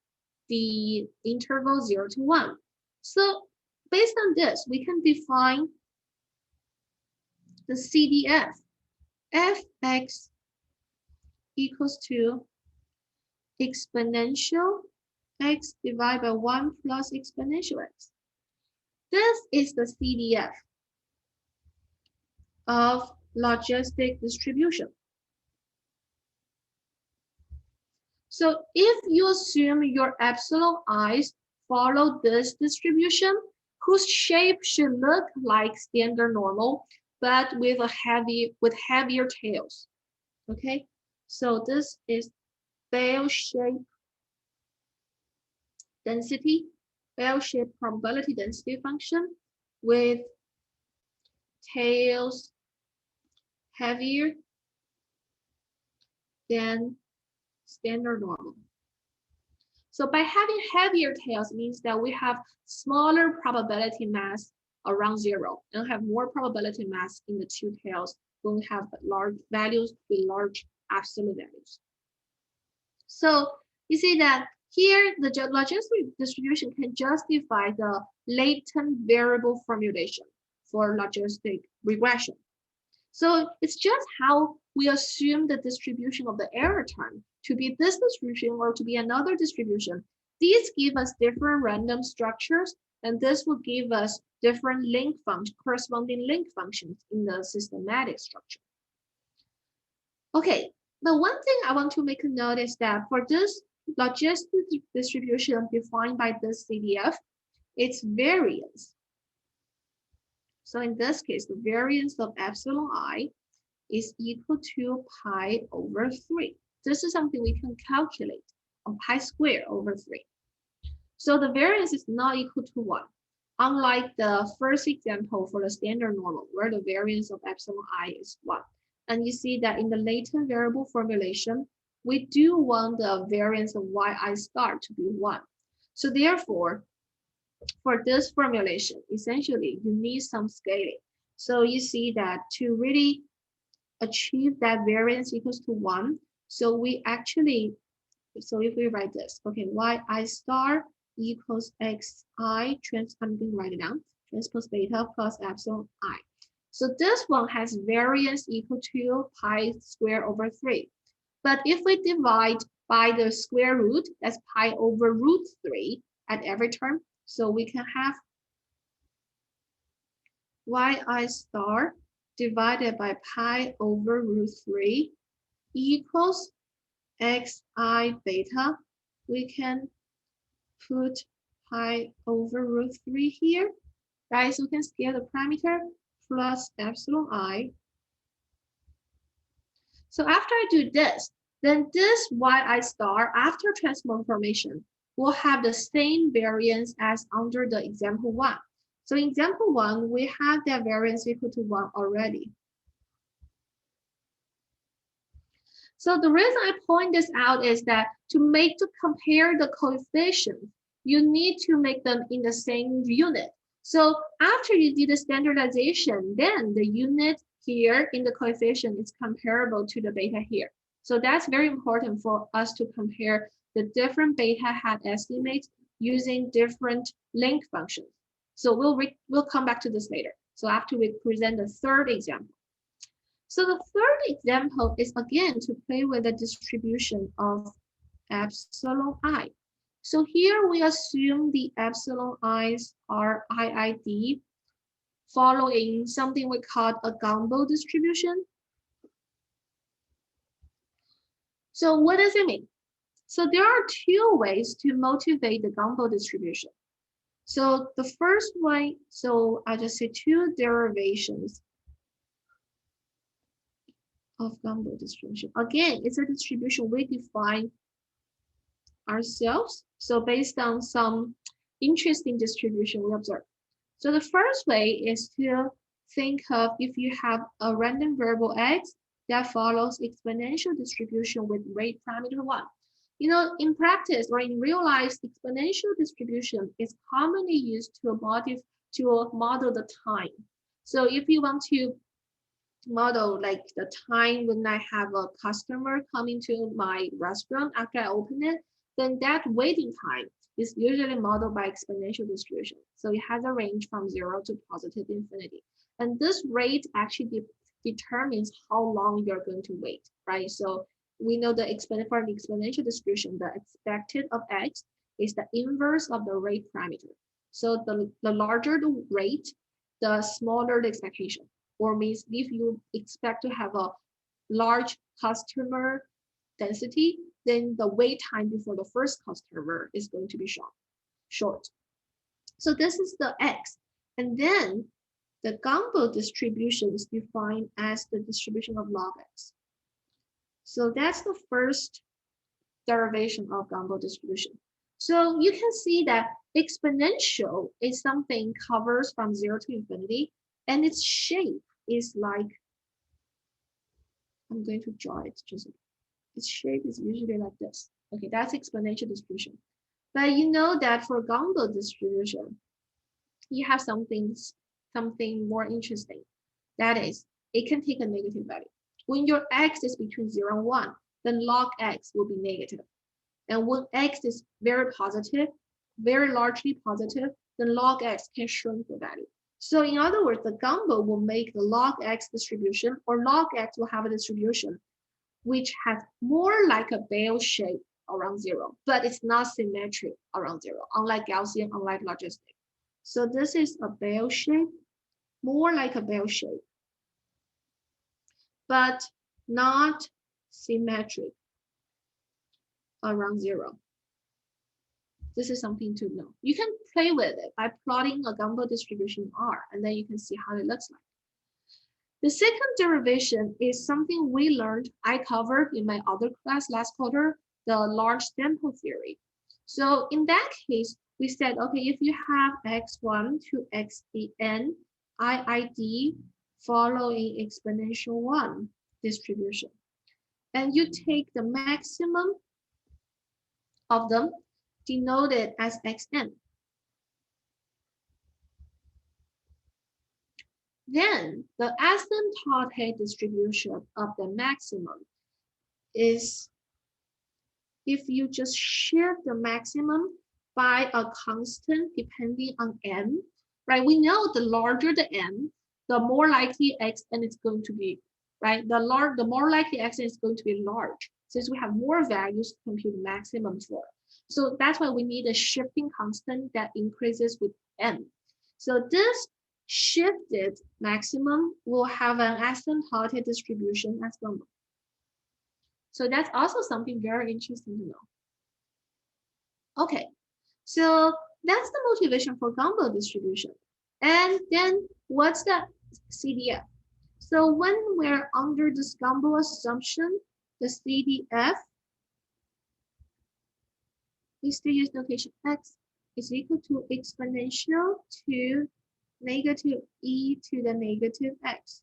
the interval 0 to 1. So based on this, we can define the CDF. Fx equals to exponential x divided by 1 plus exponential x. This is the CDF of logistic distribution. So if you assume your epsilon i's follow this distribution, whose shape should look like standard normal, but with heavier tails. Okay, so this is bell-shaped density, bell-shaped probability density function with tails heavier than standard normal. So by having heavier tails means that we have smaller probability mass around 0 and have more probability mass in the two tails when we have large values with large absolute values. So you see that here the logistic distribution can justify the latent variable formulation for logistic regression. So it's just how we assume the distribution of the error term to be this distribution or to be another distribution. These give us different random structures, and this will give us different link function, corresponding link functions in the systematic structure. Okay, the one thing I want to make a note is that for this logistic distribution defined by this CDF, its variance. So in this case, the variance of epsilon I is equal to pi over 3. This is something we can calculate on pi squared over 3. So the variance is not equal to 1, unlike the first example for the standard normal, where the variance of epsilon I is 1. And you see that in the latent variable formulation, we do want the variance of yi star to be 1. So therefore, for this formulation, essentially, you need some scaling. So you see that to really achieve that variance equals to 1, so we actually, so if we write this, okay, yi star equals xi, I'm going to write it down, transpose beta plus epsilon I. So this one has variance equal to pi squared over 3. But if we divide by the square root, that's pi over root 3 at every term, so we can have yi star divided by pi over root 3 equals xi beta. We can put pi over root 3 here, right? So we can scale the parameter plus epsilon I. So after I do this, then this yi star after transformation will have the same variance as under the example 1. So in example 1, we have that variance equal to 1 already. So the reason I point this out is that to compare the coefficients, you need to make them in the same unit. So after you did the standardization, then the unit here in the coefficient is comparable to the beta here. So that's very important for us to compare the different beta hat estimates using different link functions. So we'll come back to this later. So after we present the third example. So the third example is again to play with the distribution of epsilon I. So here we assume the epsilon i's are IID following something we call a Gumbo distribution. So what does it mean? So there are two ways to motivate the Gumbo distribution. So the first way, so I just say two derivations of Gumbo distribution. Again, it's a distribution we define ourselves. So based on some interesting distribution we observe. So the first way is to think of if you have a random variable x that follows exponential distribution with rate parameter 1. You know, in practice or in real life, exponential distribution is commonly used to model the time. So if you want to model like the time when I have a customer coming to my restaurant after I open it, then that waiting time is usually modeled by exponential distribution. So it has a range from 0 to positive infinity. And this rate actually determines how long you're going to wait, right? So we know the for the exponential distribution, the expected of x is the inverse of the rate parameter. So the larger the rate, the smaller the expectation. Or means if you expect to have a large customer density, then the wait time before the first customer is going to be short. So this is the x. And then the Gumbo distribution is defined as the distribution of log x. So that's the first derivation of Gumbo distribution. So you can see that exponential is something covers from 0 to infinity, and its shape is like, I'm going to draw it just, its shape is usually like this. Okay, that's exponential distribution. But you know that for Gumbo distribution, you have something more interesting. That is, it can take a negative value. When your x is between 0 and 1, then log x will be negative. And when x is very positive, very largely positive, then log x can shrink the value. So in other words, the Gumbo will make the log x distribution, or log x will have a distribution which has more like a bell shape around 0, but it's not symmetric around 0, unlike Gaussian, unlike logistic. So this is a bell shape, more like a bell shape, but not symmetric around 0. This is something to know. You can play with it by plotting a Gumbo distribution in R, and then you can see how it looks like. The second derivation is something we learned, I covered in my other class last quarter, the large sample theory. So in that case, we said, okay, if you have x1 to xdn IID following exponential 1 distribution, and you take the maximum of them denoted as xn. Then the asymptotic distribution of the maximum is if you just shift the maximum by a constant depending on n, right? We know the larger the n, the more likely xn is going to be, right? The more likely xn is going to be large, since we have more values to compute the maximum for. So that's why we need a shifting constant that increases with n. So this shifted maximum will have an asymptotic distribution as Gumbo. So that's also something very interesting to know. Okay, so that's the motivation for Gumbo distribution. And then what's the CDF? So when we're under this Gumbo assumption, the CDF, we still use notation x is equal to exponential to negative e to the negative x.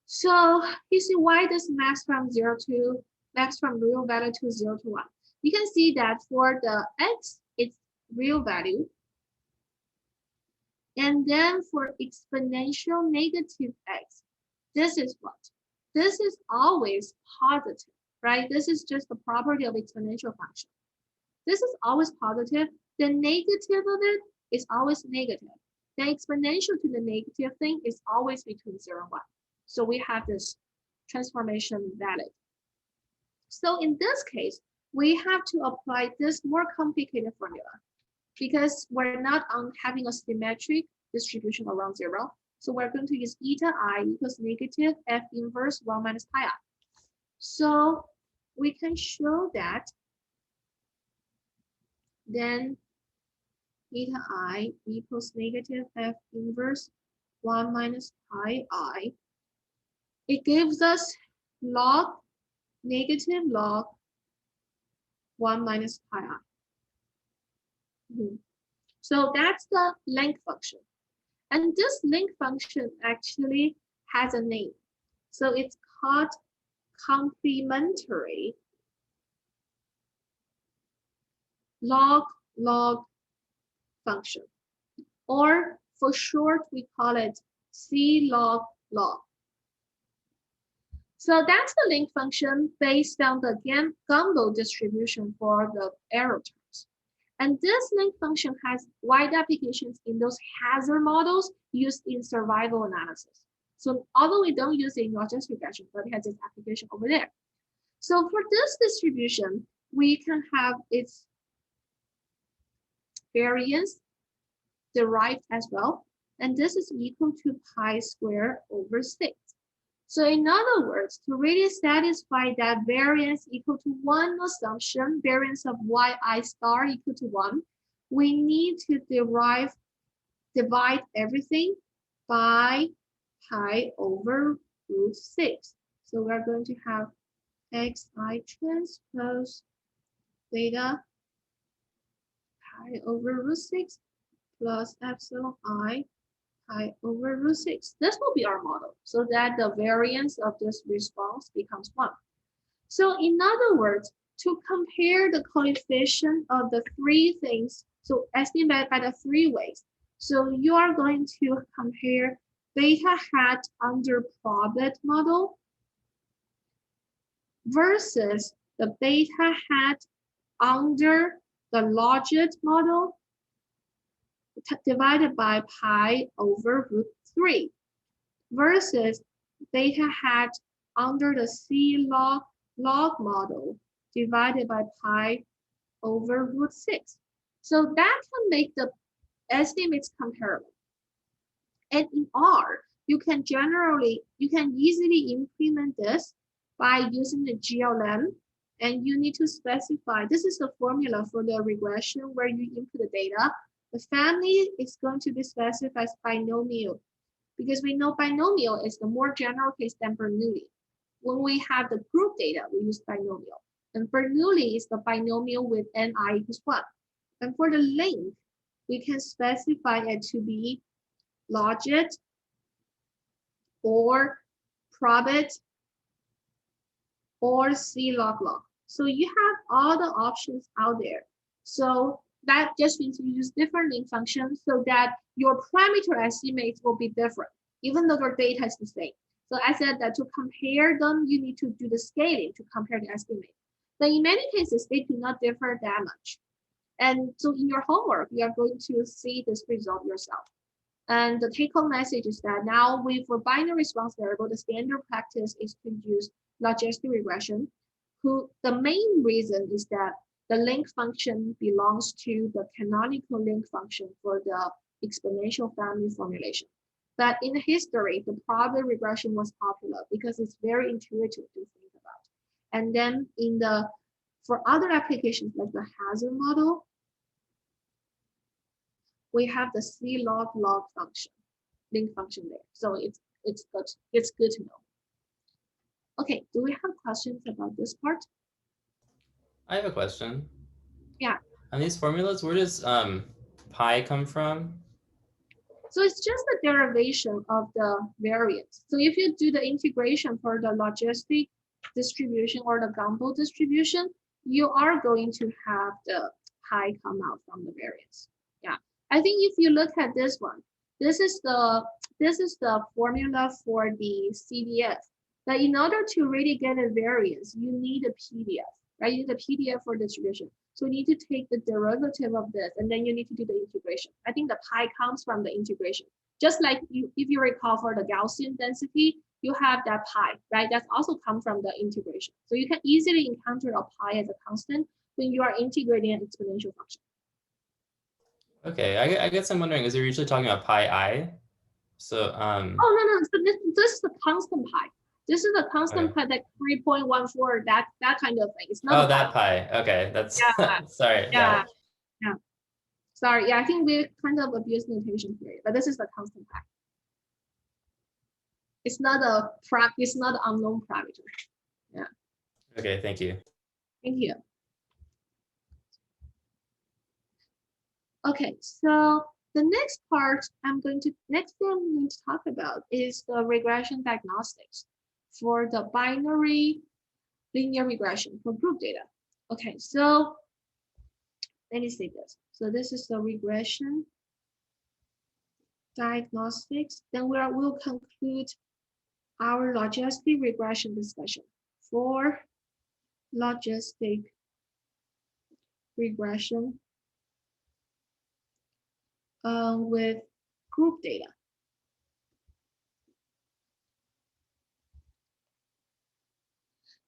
So you see why this max from real value to 0 to 1. You can see that for the x, it's real value. And then for exponential negative x, this is what? This is always positive, right? This is just the property of exponential function. This is always positive. The negative of it is always negative. The exponential to the negative thing is always between 0 and 1. So we have this transformation valid. So in this case, we have to apply this more complicated formula because we're not having a symmetric distribution around 0. So we're going to use eta I equals negative f inverse 1 minus pi I. So we can show that then eta I equals negative f inverse 1 minus pi I. It gives us negative log 1 minus pi I. So that's the length function. And this length function actually has a name. So it's called complementary log function. Or for short, we call it C log log. So that's the length function based on the Gumbo distribution for the error terms. And this length function has wide applications in those hazard models used in survival analysis. So although we don't use it in logistic regression, but it has its application over there. So for this distribution, we can have its variance derived as well. And this is equal to pi squared over 6. So in other words, to really satisfy that variance equal to 1 assumption, variance of yi star equal to 1, we need to divide everything by pi over root 6. So we're going to have xi transpose beta pi over root 6 plus epsilon I pi over root 6. This will be our model so that the variance of this response becomes 1. So in other words, to compare the coefficient of the 3 things, so estimate by the 3 ways. So you are going to compare beta hat under probit model versus the beta hat under the logit model. divided by pi over root 3 versus beta hat under the C log model divided by pi over root 6. So that can make the estimates comparable. And in R, you can easily implement this by using the GLM, and you need to specify, this is the formula for the regression where you input the data. The family is going to be specified as binomial, because we know binomial is the more general case than Bernoulli. When we have the group data, we use binomial. And Bernoulli is the binomial with ni equals 1. And for the length, we can specify it to be logit or probit or C log. So you have all the options out there. So that just means you use different link functions so that your parameter estimates will be different, even though your data is the same. So I said that to compare them, you need to do the scaling to compare the estimate. But in many cases, they do not differ that much. And so in your homework, you are going to see this result yourself. And the take-home message is that now for binary response variable, the standard practice is to use logistic regression. The main reason is that the link function belongs to the canonical link function for the exponential family formulation. But in history, the probit regression was popular because it's very intuitive to think about. And then for other applications like the hazard model, we have the C log function, link function there. So it's good to know. Okay, do we have questions about this part? I have a question. Yeah. On these formulas, where does pi come from? So it's just the derivation of the variance. So if you do the integration for the logistic distribution or the Gumbo distribution, you are going to have the pi come out from the variance. Yeah. I think if you look at this one, this is the formula for the CDF. But in order to really get a variance, you need a PDF, right? You need a PDF for distribution. So you need to take the derivative of this, and then you need to do the integration. I think the pi comes from the integration. Just like if you recall for the Gaussian density, you have that pi, right? That's also come from the integration. So you can easily encounter a pi as a constant when you are integrating an exponential function. Okay, I guess I'm wondering, is you're usually talking about pi I? So Oh no, so this is the constant pi. This is the constant pi, like 3.14, that kind of thing. It's not that pi. Okay, that's sorry. Yeah. Sorry, I think we kind of abuse notation here, but this is the constant pi. It's not it's not an unknown parameter. Yeah. Okay, thank you. Thank you. Okay, so the next thing I'm going to talk about is the regression diagnostics for the binary linear regression for group data. Okay, so let me see this. So this is the regression diagnostics. Then we'll conclude our logistic regression discussion for logistic regression with group data.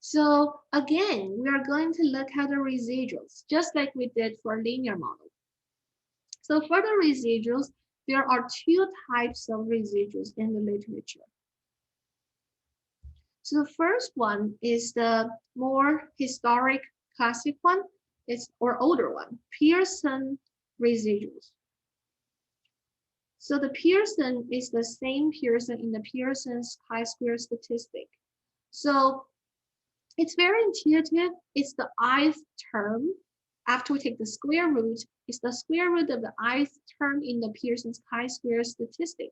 So again, we are going to look at the residuals, just like we did for linear model. So for the residuals, there are two types of residuals in the literature. So the first one is the more historic classic one, or older one, Pearson residuals. So the Pearson is the same Pearson in the Pearson's chi-square statistic. So it's very intuitive. It's the ith term. After we take the square root, it's the square root of the ith term in the Pearson's chi-square statistic.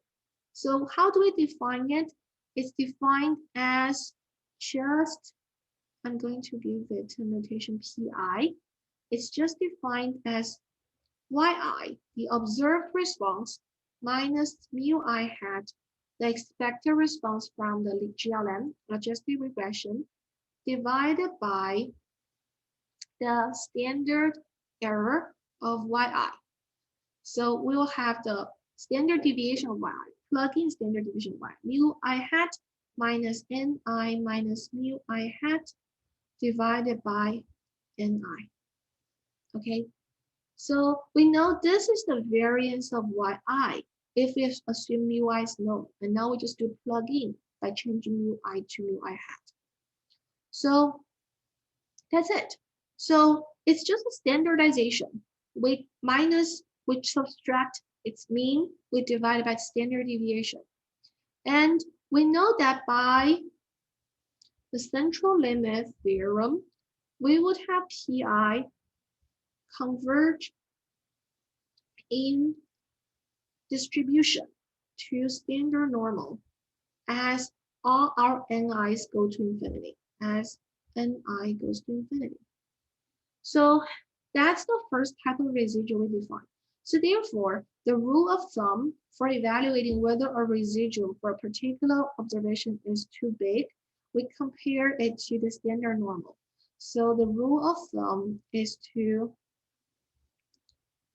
So how do we define it? It's defined as just, I'm going to give it a notation pi. It's just defined as yi, the observed response, minus mu I hat, the expected response from the GLM, logistic regression, divided by the standard error of yi. So we will have the standard deviation of yi, plug in standard deviation of y, mu I hat minus ni minus mu I hat divided by ni. Okay, so we know this is the variance of yi if we assume mu I is known. And now we just do plug in by changing mu I to mu I hat. So that's it. So it's just a standardization. We subtract its mean, we divide by standard deviation. And we know that by the central limit theorem, we would have PI converge in distribution to standard normal as all our ni's go to infinity, as ni goes to infinity. So that's the first type of residual we define. So therefore, the rule of thumb for evaluating whether a residual for a particular observation is too big, we compare it to the standard normal. So the rule of thumb is to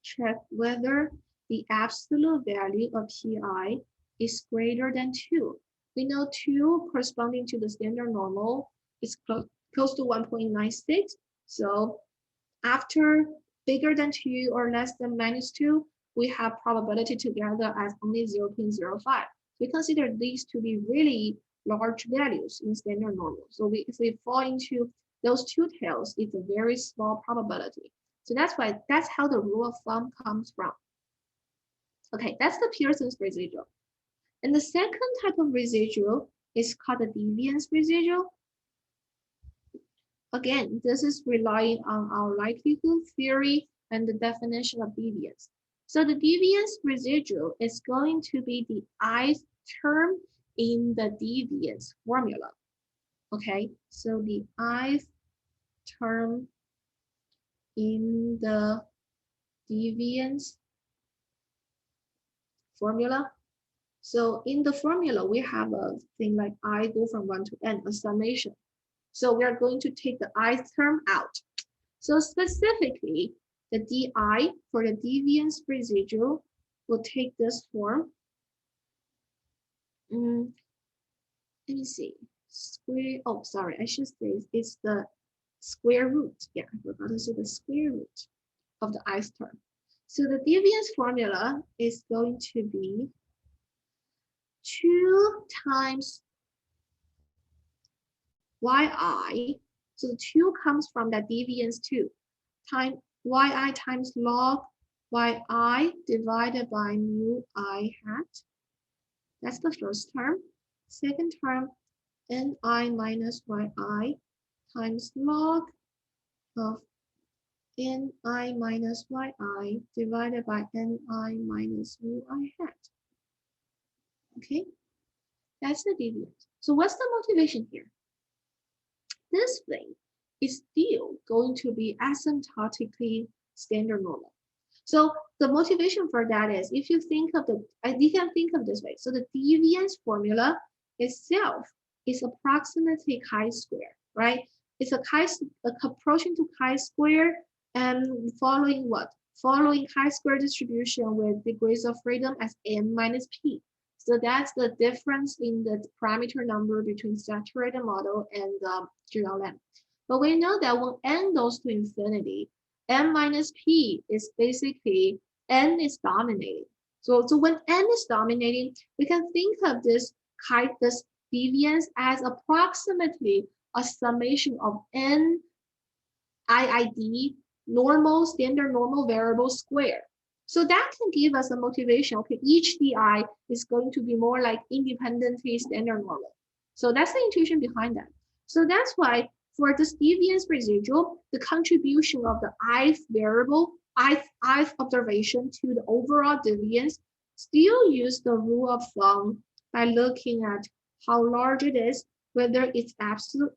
check whether the absolute value of PI is greater than 2. We know 2 corresponding to the standard normal is close to 1.96. So after bigger than 2 or less than -2, we have probability together as only 0.05. We consider these to be really large values in standard normal. So if we fall into those two tails, it's a very small probability. So that's how the rule of thumb comes from. Okay, that's the Pearson's residual. And the second type of residual is called the Deviance residual. Again, this is relying on our likelihood theory and the definition of deviance. So the deviance residual is going to be the ith term in the deviance formula. Okay, so the ith term in the deviance formula. So in the formula, we have a thing like I go from 1 to n, a summation. So we are going to take the ith term out. So specifically, the di for the deviance residual will take this form. Let me see. Oh, sorry, I should say it's the square root. Yeah, I forgot to say the square root of the ith term. So the deviance formula is going to be 2 times yi. So the 2 comes from that deviance 2 times yi times log yi divided by mu I hat. That's the first term. Second term, ni minus yi times log of ni minus yi divided by ni minus mu I hat. Okay, that's the deviance. So what's the motivation here? This thing is still going to be asymptotically standard normal. So the motivation for that is, if you think of you can think of this way. So the deviance formula itself is approximately chi-square, right? It's approaching to chi-square and following what? Following chi-square distribution with degrees of freedom as n minus p. So that's the difference in the parameter number between saturated model and GLM. But we know that when n goes to infinity, n minus p is basically n is dominating. So when n is dominating, we can think of this deviance as approximately a summation of n IID normal, standard normal variable square. So that can give us a motivation. Okay, each DI is going to be more like independently standard normal. So that's the intuition behind that. So that's why for this deviance residual, the contribution of the ith variable, ith observation to the overall deviance still use the rule of thumb by looking at how large it is, whether it's absolute.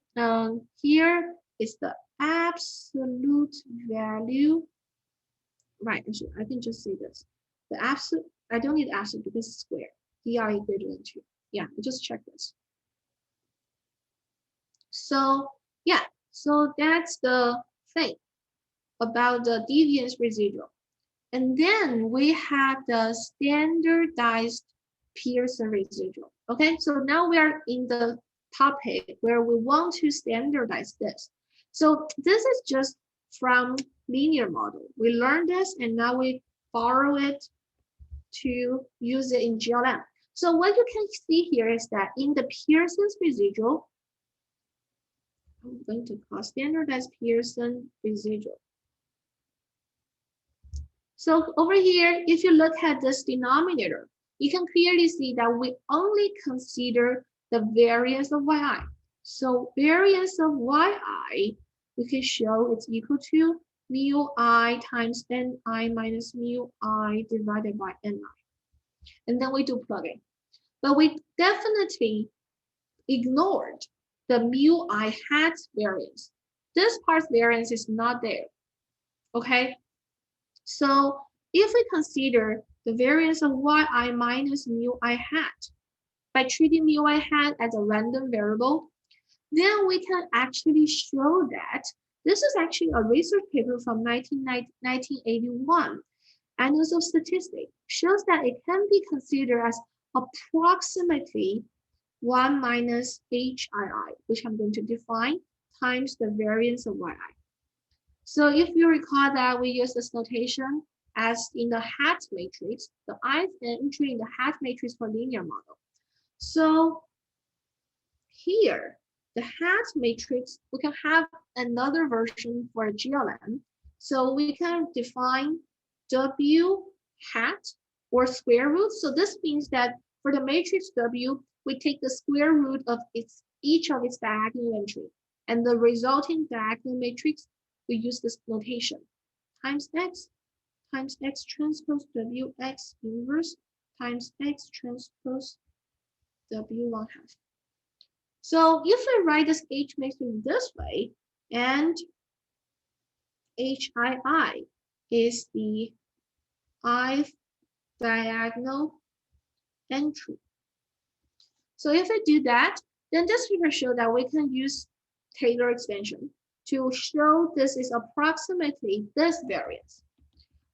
Here is the absolute value. Right, I can just say this. The absolute, I don't need absolute because it's square. DI greater than 2. Yeah, I just check this. So yeah, so that's the thing about the deviance residual. And then we have the standardized Pearson residual. Okay, so now we are in the topic where we want to standardize this. So this is just from linear model. We learned this and now we borrow it to use it in GLM. So what you can see here is that in the Pearson's residual, I'm going to call standardized Pearson residual. So over here, if you look at this denominator, you can clearly see that we only consider the variance of yi. So variance of yi, we can show it's equal to mu I times ni minus mu I divided by ni. And then we do plugging. But we definitely ignored the mu I hat variance. This part's variance is not there. Okay? So if we consider the variance of yi minus mu I hat by treating mu I hat as a random variable, then we can actually show that this is actually a research paper from 1981, Annals of Statistics, shows that it can be considered as approximately 1 minus HII, which I'm going to define, times the variance of yi. So if you recall that we use this notation as in the hat matrix, the ith entry in the hat matrix for linear model. So here, the hat matrix, we can have another version for GLM. So we can define W hat or square root. So this means that for the matrix W, we take the square root of each of its diagonal entry. And the resulting diagonal matrix, we use this notation, times x transpose WX inverse times x transpose W1 half. So if I write this H matrix this way, and HII is the ith diagonal entry. So if I do that, then this figure shows that we can use Taylor expansion to show this is approximately this variance.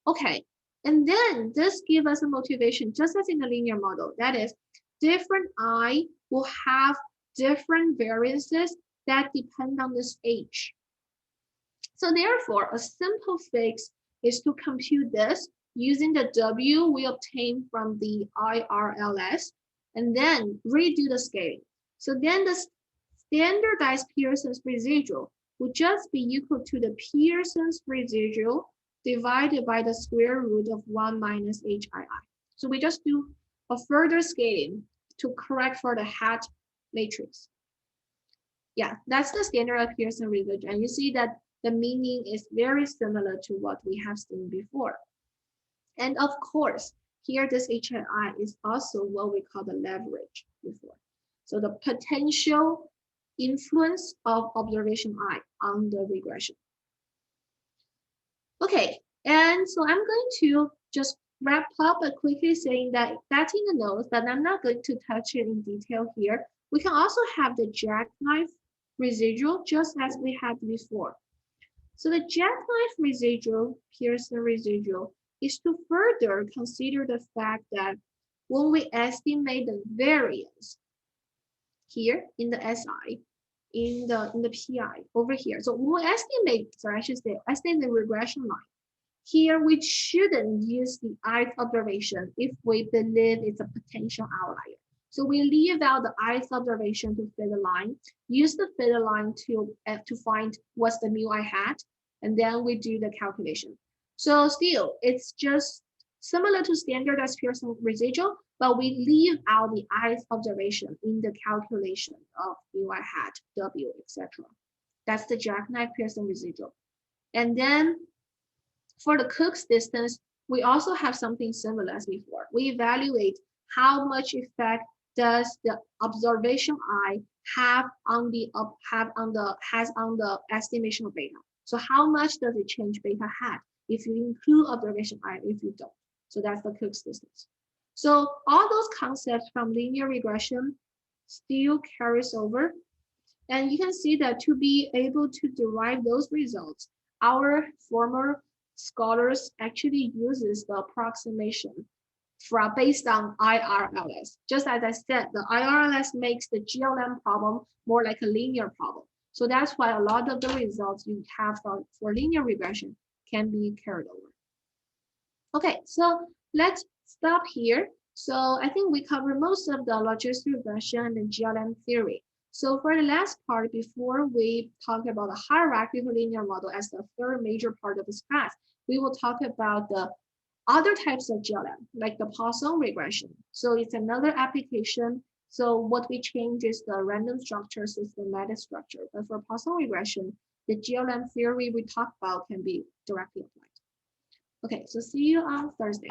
Okay, and then this gives us a motivation, just as in the linear model. That is, different I will have different variances that depend on this H. So therefore, a simple fix is to compute this using the W we obtained from the IRLS, and then redo the scaling. So then the standardized Pearson's residual would just be equal to the Pearson's residual divided by the square root of 1 minus HII. So we just do a further scaling to correct for the hat matrix. Yeah, that's the standardized Pearson residual. And you see that the meaning is very similar to what we have seen before. And of course, here this HII is also what we call the leverage before. So the potential influence of observation I on the regression. Okay, and so I'm going to just wrap up by quickly saying that that's in the notes, but I'm not going to touch it in detail here. We can also have the jackknife residual just as we had before. So the jackknife residual, Pearson residual, is to further consider the fact that when we estimate the variance here in the SI, in the PI over here. So when we estimate, sorry, I should say, estimate the regression line. Here, we shouldn't use the ith observation if we believe it's a potential outlier. So we leave out the ith observation to fit the line, use the fit line to find what's the mu I hat, and then we do the calculation. So still, it's just similar to standardized Pearson residual, but we leave out the ith observation in the calculation of mu I hat, W, etc. That's the Jackknife Pearson residual. And then for the Cook's distance, we also have something similar as before. We evaluate how much effect does the observation I have on the estimation of beta. So how much does it change beta hat if you include observation I, if you don't? So that's the Cook's distance. So all those concepts from linear regression still carries over. And you can see that to be able to derive those results, our former scholars actually uses the approximation based on IRLS. Just as I said, the IRLS makes the GLM problem more like a linear problem. So that's why a lot of the results you have for linear regression can be carried over. Okay, so let's stop here. So I think we covered most of the logistic regression and GLM theory. So for the last part, before we talk about the hierarchical linear model as the third major part of this class, we will talk about the other types of GLM, like the Poisson regression. So it's another application. So what we change is the random structure systematic structure. But for Poisson regression, the GLM theory we talked about can be directly applied. Okay, so see you on Thursday.